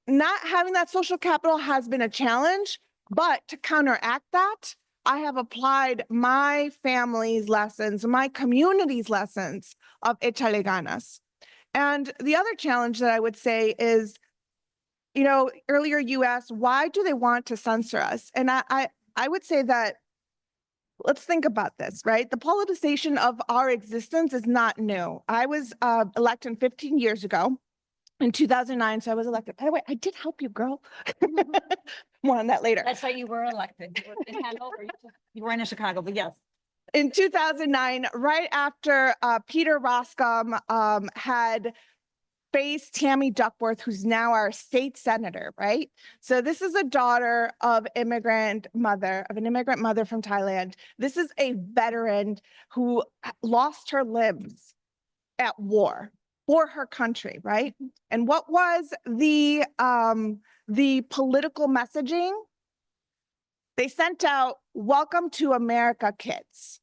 not having that social capital has been a challenge, but to counteract that, I have applied my family's lessons, my community's lessons of échale ganas. And the other challenge that I would say is, you know, earlier you asked, why do they want to censor us? And I would say that, let's think about this, right? The politicization of our existence is not new. I was elected 15 years ago. In 2009, so I was elected. By the way, I did help you, girl. More on that later. That's why you were elected. You were in Hanover. You were in Chicago, but yes. In 2009, right after Peter Roscom had faced Tammy Duckworth, who's now our state senator, right? So this is a daughter of an immigrant mother from Thailand. This is a veteran who lost her limbs at war for her country, right? And what was the political messaging? They sent out "Welcome to America" kids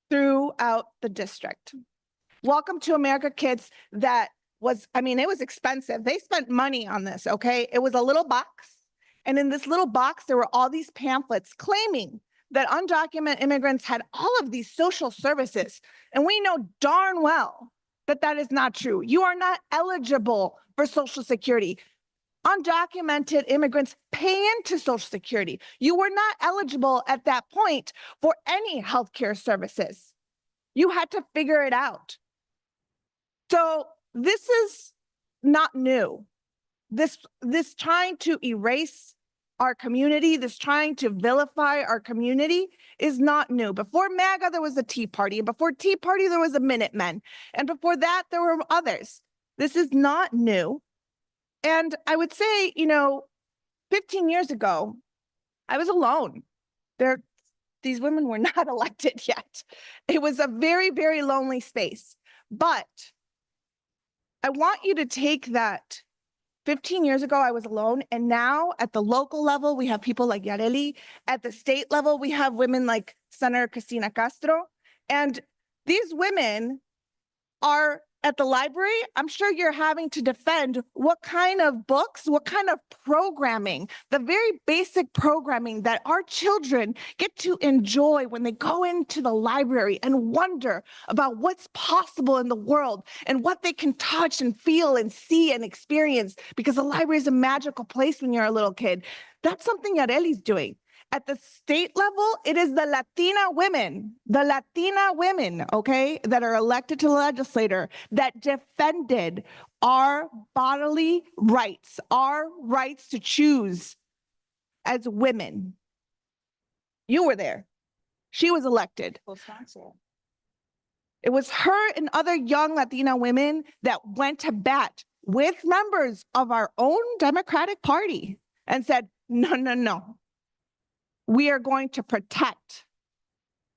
throughout the district. Welcome to America kids that was, I mean, it was expensive. They spent money on this, okay? It was a little box. And in this little box, there were all these pamphlets claiming that undocumented immigrants had all of these social services. And we know darn well that that is not true. You are not eligible for Social Security. Undocumented immigrants pay into Social Security. You were not eligible at that point for any healthcare services. You had to figure it out. So this is not new. This trying to erase our community, this trying to vilify our community is not new. Before MAGA, there was a Tea Party. And before Tea Party, there was a Minutemen. And before that, there were others. This is not new. And I would say, you know, 15 years ago, I was alone. These women were not elected yet. It was a very, very lonely space. But I want you to take that 15 years ago, I was alone. And now at the local level, we have people like Yareli. At the state level, we have women like Senator Cristina Castro. And these women are at the library. I'm sure you're having to defend what kind of books, what kind of programming, the very basic programming that our children get to enjoy when they go into the library and wonder about what's possible in the world and what they can touch and feel and see and experience, because the library is a magical place when you're a little kid. That's something Yareli's doing. At the state level, it is the Latina women, okay, that are elected to the legislature that defended our bodily rights, our rights to choose as women. You were there. She was elected. It was her and other young Latina women that went to bat with members of our own Democratic Party and said, no, no, no. We are going to protect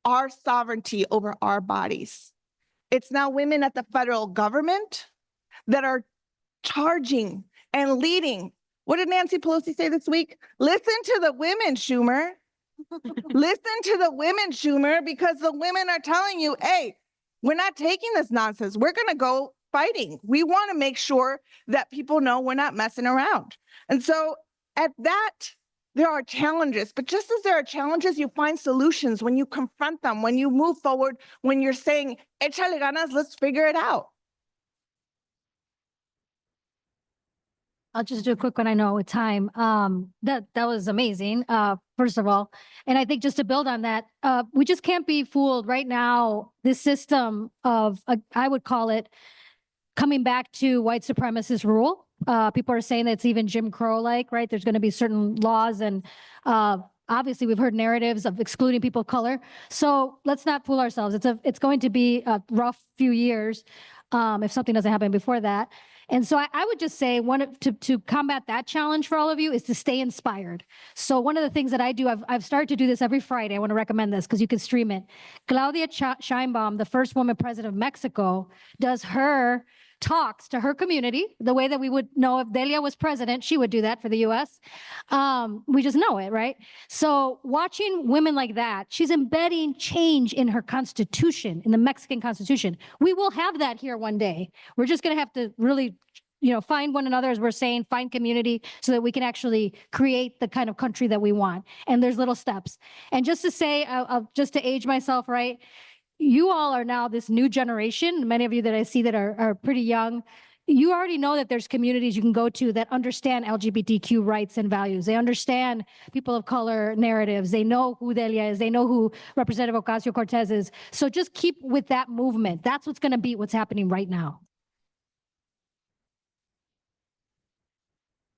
our sovereignty over our bodies. It's now women at the federal government that are charging and leading. What did Nancy Pelosi say this week? Listen to the women, Schumer. Listen to the women, Schumer, because the women are telling you, hey, we're not taking this nonsense. We're going to go fighting. We want to make sure that people know we're not messing around. And so at that, there are challenges, but just as there are challenges, you find solutions when you confront them, when you move forward, when you're saying, échale ganas, let's figure it out. I'll just do a quick one. I know with time. That was amazing. First of all, and I think just to build on that, we just can't be fooled right now. This system of, I would call it, coming back to white supremacist rule. People are saying that it's even Jim Crow-like, right? There's going to be certain laws, and obviously we've heard narratives of excluding people of color. So let's not fool ourselves. It's going to be a rough few years if something doesn't happen before that. And so I would just say to combat that challenge for all of you is to stay inspired. So one of the things that I do, I've started to do this every Friday. I want to recommend this because you can stream it. Claudia Sheinbaum, the first woman president of Mexico, does her talks to her community the way that we would know if Delia was president, she would do that for the US. We just know it, right? So watching women like that, she's embedding change in her constitution, in the Mexican constitution. We will have that here one day. We're just going to have to really, find one another, as we're saying, find community so that we can actually create the kind of country that we want. And there's little steps. And just to say, just to age myself, right? You all are now this new generation. Many of you that I see that are pretty young, you already know that there's communities you can go to that understand LGBTQ rights and values. They understand people of color narratives. They know who Delia is. They know who Representative Ocasio-Cortez is. So just keep with that movement. That's what's going to be what's happening right now.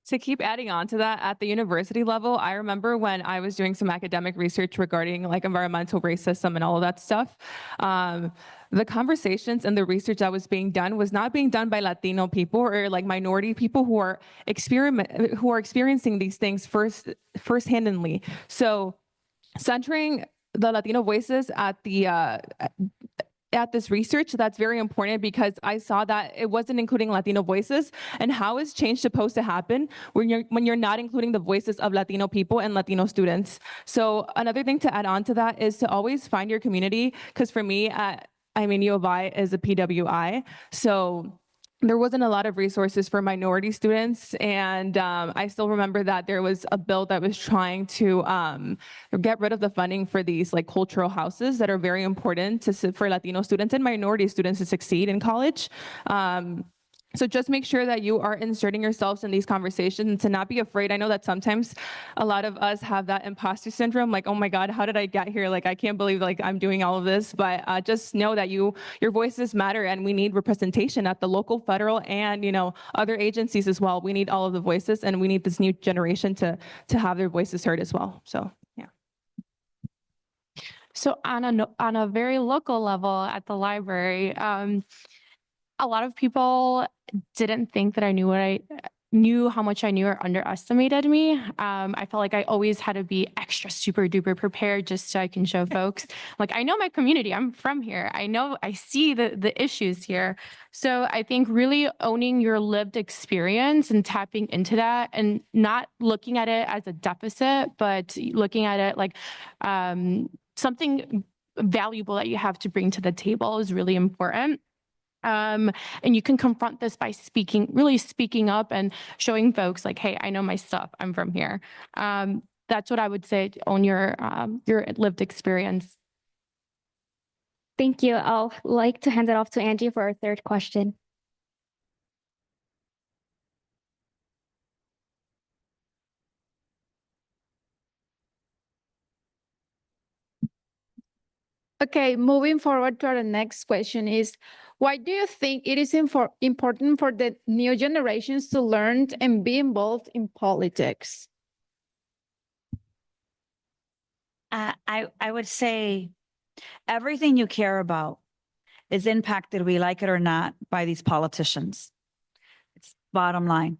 To keep adding on to that, at the university level, I remember when I was doing some academic research regarding like environmental racism and all of that stuff, the conversations and the research that was being done was not being done by Latino people or like minority people who are experiencing these things first-handedly. So centering the Latino voices at this research, that's very important because I saw that it wasn't including Latino voices. And how is change supposed to happen when you're not including the voices of Latino people and Latino students? So another thing to add on to that is to always find your community, because for me, U of I is a PWI, so there wasn't a lot of resources for minority students. And I still remember that there was a bill that was trying to get rid of the funding for these like cultural houses that are very important for Latino students and minority students to succeed in college. So just make sure that you are inserting yourselves in these conversations and to not be afraid. I know that sometimes a lot of us have that imposter syndrome, like, oh my God, how did I get here? Like, I can't believe like I'm doing all of this, but just know that your voices matter and we need representation at the local, federal, and other agencies as well. We need all of the voices and we need this new generation to have their voices heard as well. So, yeah. So on a very local level at the library, a lot of people didn't think that I knew what I knew how much I knew or underestimated me. I felt like I always had to be extra super duper prepared just so I can show folks, like, I know my community, I'm from here. I see the issues here. So I think really owning your lived experience and tapping into that and not looking at it as a deficit, but looking at it like something valuable that you have to bring to the table is really important. And you can confront this by really speaking up and showing folks like, hey, I know my stuff. I'm from here. That's what I would say, own your lived experience. Thank you. I'll like to hand it off to Angie for our third question. Okay, moving forward to our next question is, why do you think it is important for the new generations to learn and be involved in politics? I would say everything you care about is impacted, we like it or not, by these politicians. It's bottom line.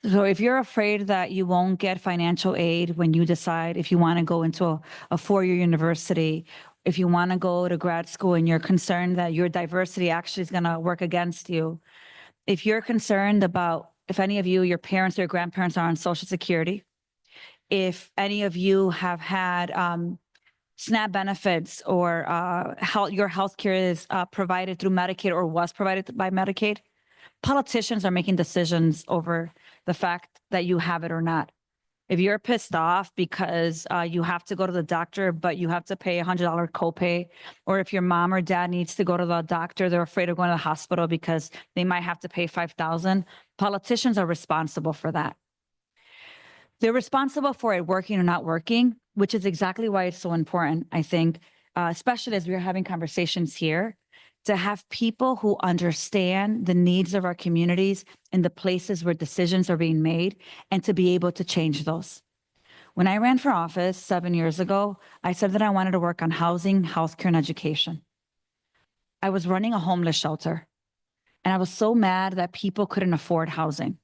So if you're afraid that you won't get financial aid when you decide if you want to go into a four-year university, if you want to go to grad school and you're concerned that your diversity actually is going to work against you, if you're concerned about if any of you, your parents or your grandparents are on Social Security, if any of you have had SNAP benefits or your health care is provided through Medicaid or was provided by Medicaid, politicians are making decisions over the fact that you have it or not. If you're pissed off because you have to go to the doctor, but you have to pay $100 copay, or if your mom or dad needs to go to the doctor, they're afraid of going to the hospital because they might have to pay $5,000, politicians are responsible for that. They're responsible for it working or not working, which is exactly why it's so important, I think, especially as we're having conversations here, to have people who understand the needs of our communities and the places where decisions are being made and to be able to change those. When I ran for office 7 years ago, I said that I wanted to work on housing, healthcare, and education. I was running a homeless shelter, and I was so mad that people couldn't afford housing.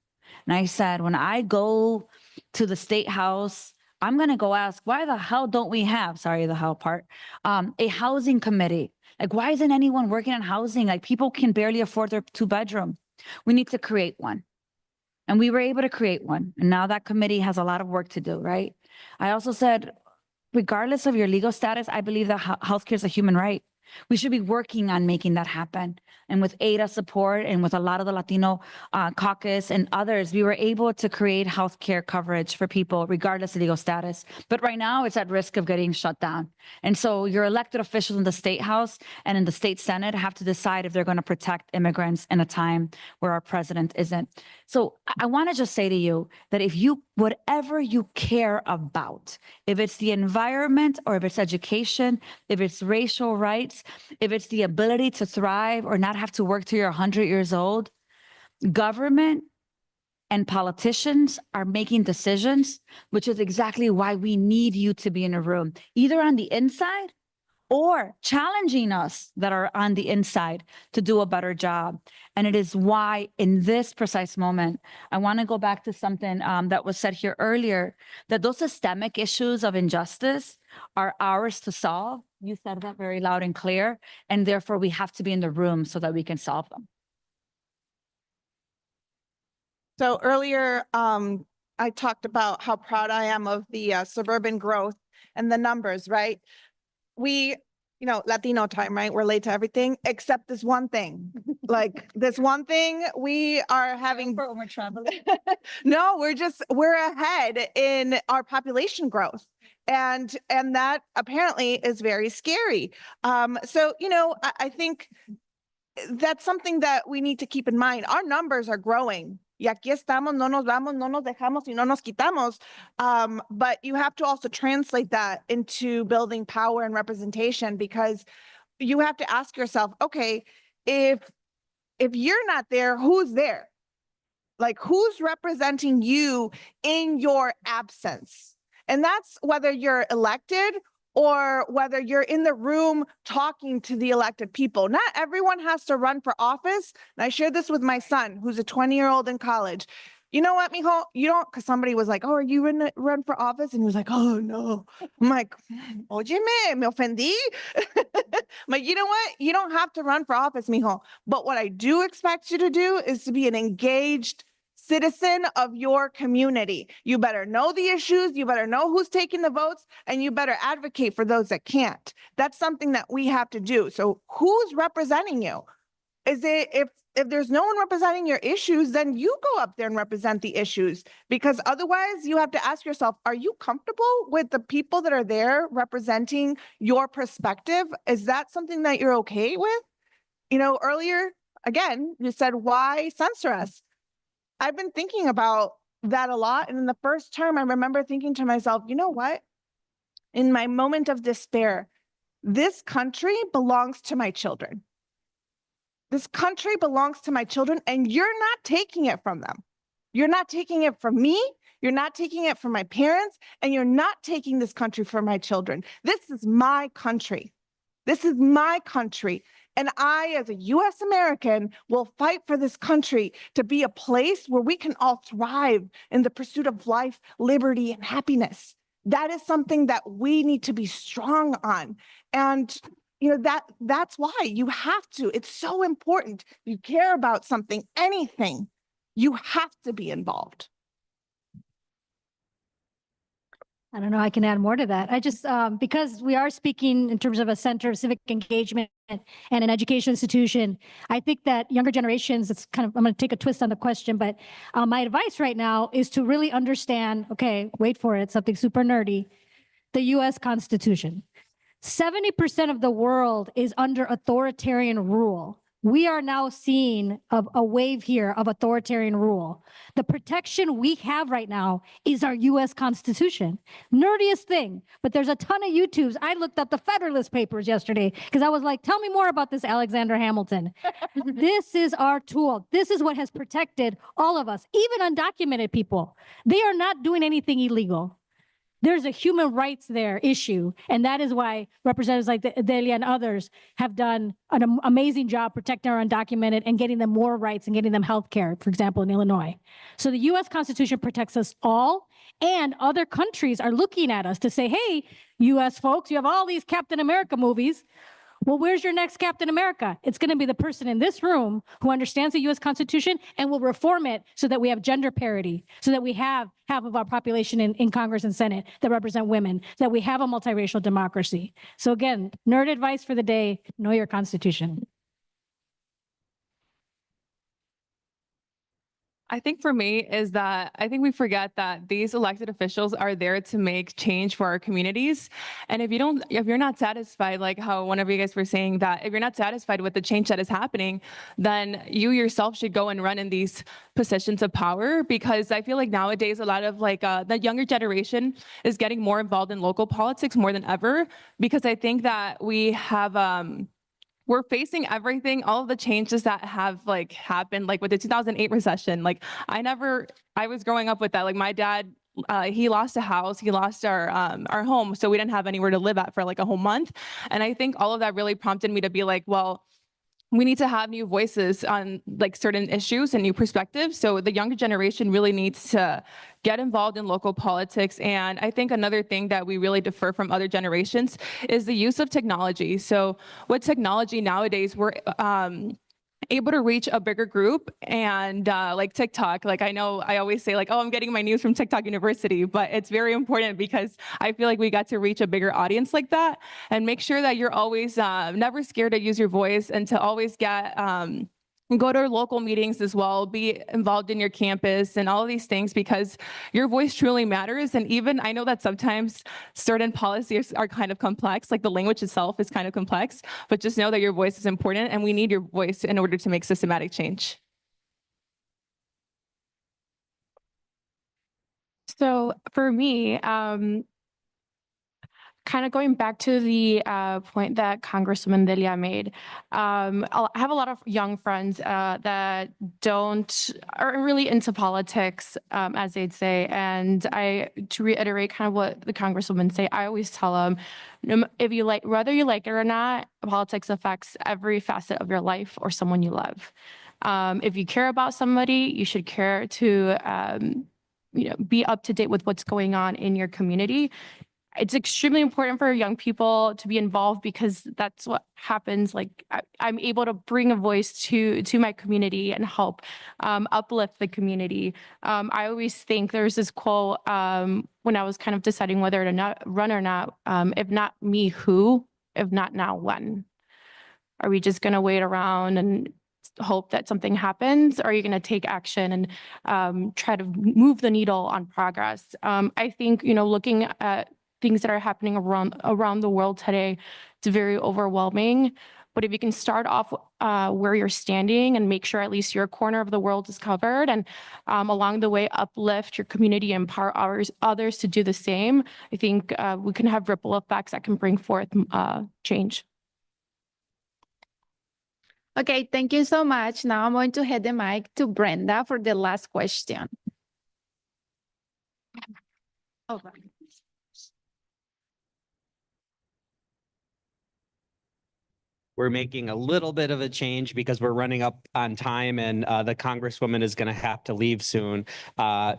And I said, when I go to the state house, I'm going to go ask, why the hell don't we have, sorry, the hell part, a housing committee? Like, why isn't anyone working on housing? Like, people can barely afford their 2-bedroom. We need to create one. And we were able to create one. And now that committee has a lot of work to do, right? I also said, regardless of your legal status, I believe that healthcare is a human right. We should be working on making that happen. And with ADA support and with a lot of the Latino caucus and others, we were able to create healthcare coverage for people regardless of legal status. But right now it's at risk of getting shut down. And so your elected officials in the state house and in the state senate have to decide if they're going to protect immigrants in a time where our president isn't. So I want to just say to you that if you, whatever you care about, if it's the environment or if it's education, if it's racial rights, if it's the ability to thrive or not have to work till you're 100 years old, government and politicians are making decisions, which is exactly why we need you to be in a room, either on the inside or challenging us that are on the inside to do a better job. And it is why in this precise moment, I want to go back to something that was said here earlier, that those systemic issues of injustice are ours to solve. You said that very loud and clear, and therefore we have to be in the room so that we can solve them. So earlier, I talked about how proud I am of the suburban growth and the numbers, right? We, Latino time, right? We're late to everything except this one thing. Like this one thing we are having. When we're traveling. No, we're ahead in our population growth. And that apparently is very scary. So, I think that's something that we need to keep in mind. Our numbers are growing. Y aquí estamos, no nos vamos, no nos dejamos y no nos quitamos. But you have to also translate that into building power and representation, because you have to ask yourself, okay, if you're not there, who's there? Like, who's representing you in your absence? And that's whether you're elected or whether you're in the room talking to the elected people. Not everyone has to run for office. And I shared this with my son, who's a 20-year-old in college. you know what, mijo, you don't, because somebody was like, oh, are you gonna run for office? And he was like, oh no. I'm like, óyeme, me ofendí. I'm like, you know what? You don't have to run for office, mijo. But what I do expect you to do is to be an engaged citizen of your community. You better know the issues, you better know who's taking the votes, and you better advocate for those that can't. That's something that we have to do. So who's representing you? Is it, if there's no one representing your issues, then you go up there and represent the issues, because otherwise you have to ask yourself, are you comfortable with the people that are there representing your perspective? Is that something that you're okay with? You know, earlier, again, you said, why censor us? I've been thinking about that a lot. And in the first term, I remember thinking to myself, you know what? In my moment of despair, this country belongs to my children. This country belongs to my children, and you're not taking it from them. You're not taking it from me. You're not taking it from my parents, and you're not taking this country from my children. This is my country. This is my country. And I, as a US American, will fight for this country to be a place where we can all thrive in the pursuit of life, liberty, and happiness. That is something that we need to be strong on. And you know, that's why you have to. It's so important. You care about something, anything, you have to be involved. I don't know, I can add more to that. I just, because we are speaking in terms of a center of civic engagement and an education institution, I think that younger generations, it's kind of, I'm going to take a twist on the question, but my advice right now is to really understand, okay, wait for it, something super nerdy, the US Constitution. 70% of the world is under authoritarian rule. We are now seeing a wave here of authoritarian rule. The protection we have right now is our US Constitution. Nerdiest thing, but there's a ton of YouTubes. I looked up the Federalist Papers yesterday because I was like, tell me more about this Alexander Hamilton. This is our tool. This is what has protected all of us, even undocumented people. They are not doing anything illegal. There's a human rights there issue, and that is why representatives like Delia and others have done an amazing job protecting our undocumented and getting them more rights and getting them health care, for example, in Illinois. So the US Constitution protects us all, and other countries are looking at us to say, hey, US folks, you have all these Captain America movies. Well, where's your next Captain America? It's going to be the person in this room who understands the US Constitution and will reform it so that we have gender parity, so that we have half of our population in Congress and Senate that represent women, so that we have a multiracial democracy. So again, nerd advice for the day, know your Constitution. I think for me is that I think we forget that these elected officials are there to make change for our communities. And if you're not satisfied, like how one of you guys were saying, that if you're not satisfied with the change that is happening, then you yourself should go and run in these positions of power, because I feel like nowadays a lot of the younger generation is getting more involved in local politics more than ever, because I think that we have we're facing everything, all of the changes that have happened, like with the 2008 recession. I was growing up with that. Like my dad, he lost a house, he lost our home, so we didn't have anywhere to live at for like a whole month. And I think all of that really prompted me to be like, well, we need to have new voices on like certain issues and new perspectives. So the younger generation really needs to get involved in local politics. And I think another thing that we really differ from other generations is the use of technology. So with technology nowadays, we're able to reach a bigger group, and like TikTok, like I know I always say like, oh, I'm getting my news from TikTok University, but it's very important because I feel like we got to reach a bigger audience like that, and make sure that you're always never scared to use your voice, and to always get go to local meetings as well, be involved in your campus and all of these things, because your voice truly matters. And even I know that sometimes certain policies are kind of complex, like the language itself is kind of complex, but just know that your voice is important, and we need your voice in order to make systematic change. So for me, kind of going back to the point that Congresswoman Delia made, I have a lot of young friends that aren't really into politics, as they'd say. And to reiterate kind of what the Congresswoman say, I always tell them, whether you like it or not, politics affects every facet of your life or someone you love. If you care about somebody, you should care to, be up to date with what's going on in your community. It's extremely important for young people to be involved because that's what happens. Like I'm able to bring a voice to my community and help uplift the community. I always think there's this quote when I was kind of deciding whether to not run or not. If not me, who? If not now, when? Are we just going to wait around and hope that something happens? Or are you going to take action and try to move the needle on progress? I think, looking at things that are happening around the world today, it's very overwhelming. But if you can start off where you're standing and make sure at least your corner of the world is covered, and along the way uplift your community, empower others to do the same, I think we can have ripple effects that can bring forth change. Okay, thank you so much. Now I'm going to hand the mic to Brenda for the last question. Oh, We're making a little bit of a change because we're running up on time and the Congresswoman is going to have to leave soon.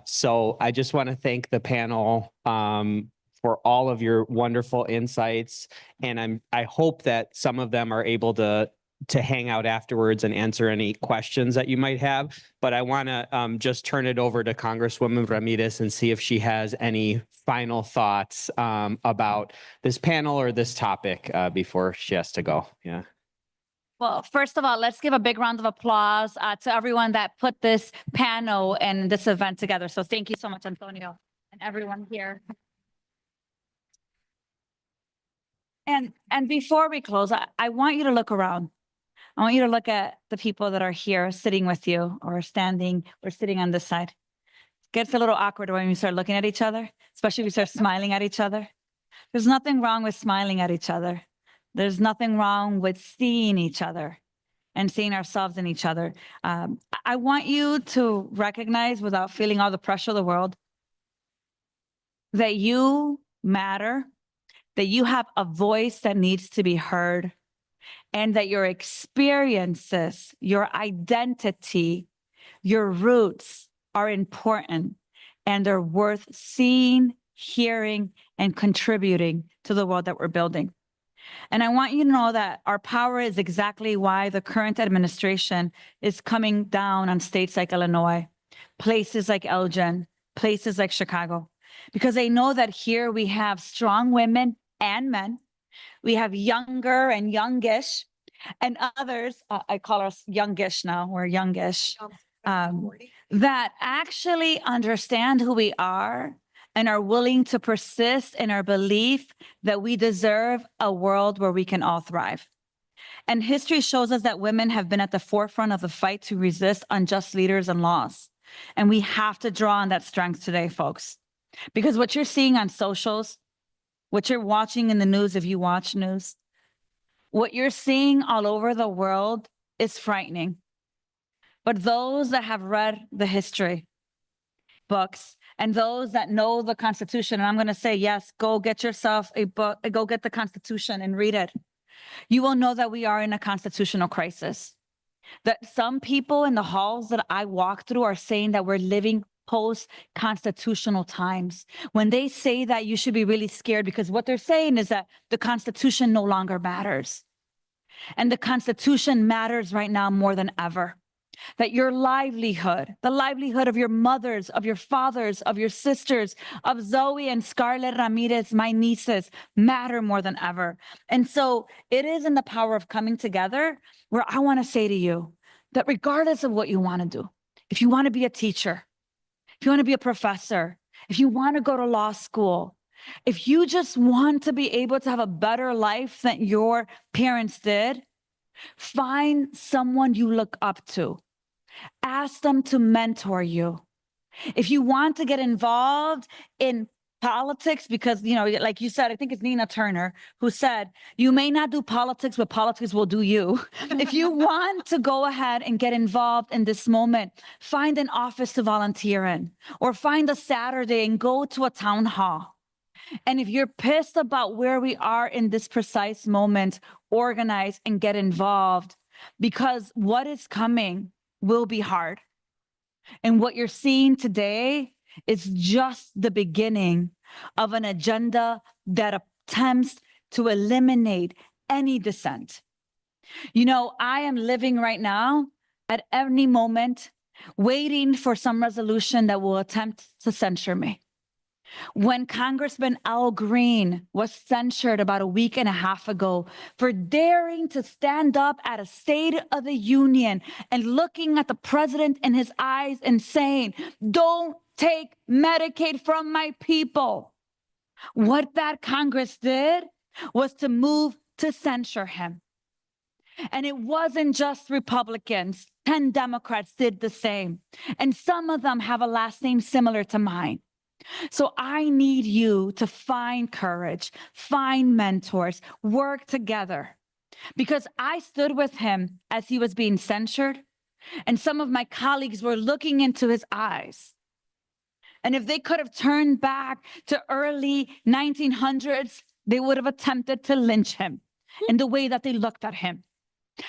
So I just want to thank the panel for all of your wonderful insights. And I hope that some of them are able to hang out afterwards and answer any questions that you might have. But I want to just turn it over to Congresswoman Ramirez and see if she has any final thoughts about this panel or this topic before she has to go. Yeah. Well, first of all, let's give a big round of applause to everyone that put this panel and this event together. So thank you so much, Antonio, and everyone here. And before we close, I want you to look around. I want you to look at the people that are here sitting with you or standing or sitting on this side. It gets a little awkward when we start looking at each other, especially if we start smiling at each other. There's nothing wrong with smiling at each other. There's nothing wrong with seeing each other and seeing ourselves in each other. I want you to recognize, without feeling all the pressure of the world, that you matter, that you have a voice that needs to be heard, and that your experiences, your identity, your roots are important and they're worth seeing, hearing, and contributing to the world that we're building. And I want you to know that our power is exactly why the current administration is coming down on states like Illinois, places like Elgin, places like Chicago, because they know that here we have strong women and men. We have younger and youngish, and others, I call us youngish now, we're youngish, that actually understand who we are and are willing to persist in our belief that we deserve a world where we can all thrive. And history shows us that women have been at the forefront of the fight to resist unjust leaders and laws. And we have to draw on that strength today, folks, because what you're seeing on socials, what you're watching in the news, if you watch news, what you're seeing all over the world is frightening. But those that have read the history books and those that know the Constitution, and I'm going to say, yes, go get yourself a book, go get the Constitution and read it. You will know that we are in a constitutional crisis. That some people in the halls that I walk through are saying that we're living post-constitutional times. When they say that, you should be really scared, because what they're saying is that the Constitution no longer matters. And the Constitution matters right now more than ever. That your livelihood, the livelihood of your mothers, of your fathers, of your sisters, of Zoe and Scarlett Ramirez, my nieces, matter more than ever. And so it is in the power of coming together where I want to say to you that regardless of what you want to do, if you want to be a teacher, if you want to be a professor, if you want to go to law school, if you just want to be able to have a better life than your parents did, find someone you look up to. Ask them to mentor you. If you want to get involved in politics, because, like you said, I think it's Nina Turner who said, you may not do politics, but politics will do you. If you want to go ahead and get involved in this moment, find an office to volunteer in, or find a Saturday and go to a town hall. And if you're pissed about where we are in this precise moment, organize and get involved, because what is coming will be hard. And what you're seeing today is just the beginning of an agenda that attempts to eliminate any dissent. You know, I am living right now at any moment waiting for some resolution that will attempt to censure me. When Congressman Al Green was censured about a week and a half ago for daring to stand up at a State of the Union and looking at the president in his eyes and saying, "Don't take Medicaid from my people." What that Congress did was to move to censure him. And it wasn't just Republicans. 10 Democrats did the same. And some of them have a last name similar to mine. So I need you to find courage, find mentors, work together. Because I stood with him as he was being censured, and some of my colleagues were looking into his eyes. And if they could have turned back to early 1900s, they would have attempted to lynch him in the way that they looked at him.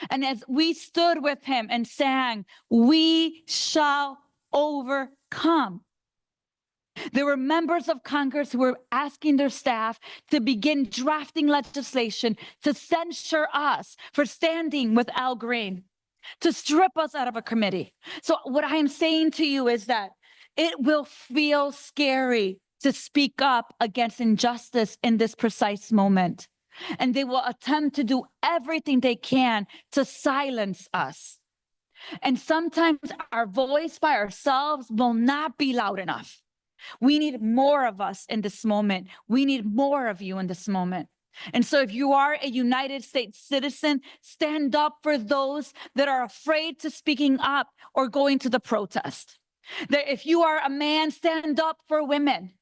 And as we stood with him and sang, "We shall overcome," there were members of Congress who were asking their staff to begin drafting legislation to censure us for standing with Al Green, to strip us out of a committee. So what I am saying to you is that it will feel scary to speak up against injustice in this precise moment. And they will attempt to do everything they can to silence us. And sometimes our voice by ourselves will not be loud enough. We need more of us in this moment. We need more of you in this moment. And so if you are a United States citizen, stand up for those that are afraid to speaking up or going to the protest. That if you are a man, stand up for women.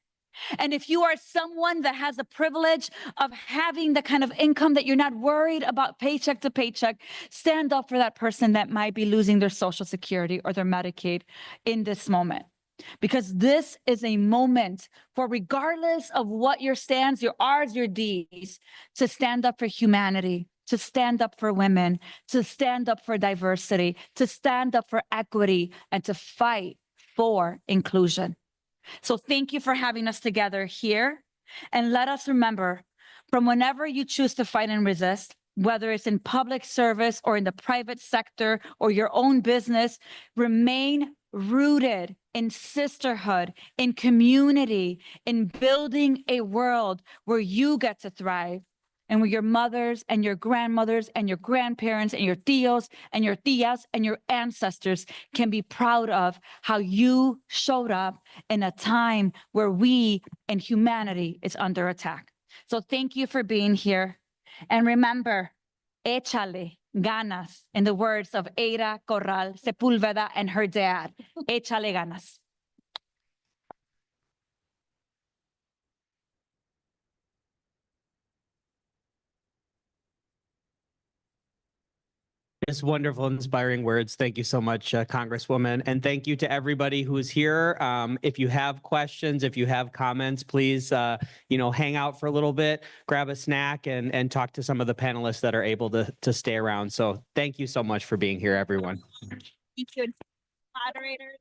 And if you are someone that has the privilege of having the kind of income that you're not worried about paycheck to paycheck, stand up for that person that might be losing their Social Security or their Medicaid in this moment. Because this is a moment for, regardless of what your stands, your R's, your D's, to stand up for humanity, to stand up for women, to stand up for diversity, to stand up for equity, and to fight for inclusion. So thank you for having us together here. And let us remember, from whenever you choose to fight and resist, whether it's in public service or in the private sector or your own business, remain rooted in sisterhood, in community, in building a world where you get to thrive and where your mothers and your grandmothers and your grandparents and your tios and your tias and your ancestors can be proud of how you showed up in a time where we and humanity is under attack. So thank you for being here. And remember, échale ganas, in the words of Ada Corral Sepúlveda and her dad, échale ganas. Just wonderful, inspiring words. Thank you so much, Congresswoman. And thank you to everybody who is here. If you have questions, if you have comments, please, hang out for a little bit, grab a snack, and talk to some of the panelists that are able to stay around. So thank you so much for being here, everyone. Thank you, moderators.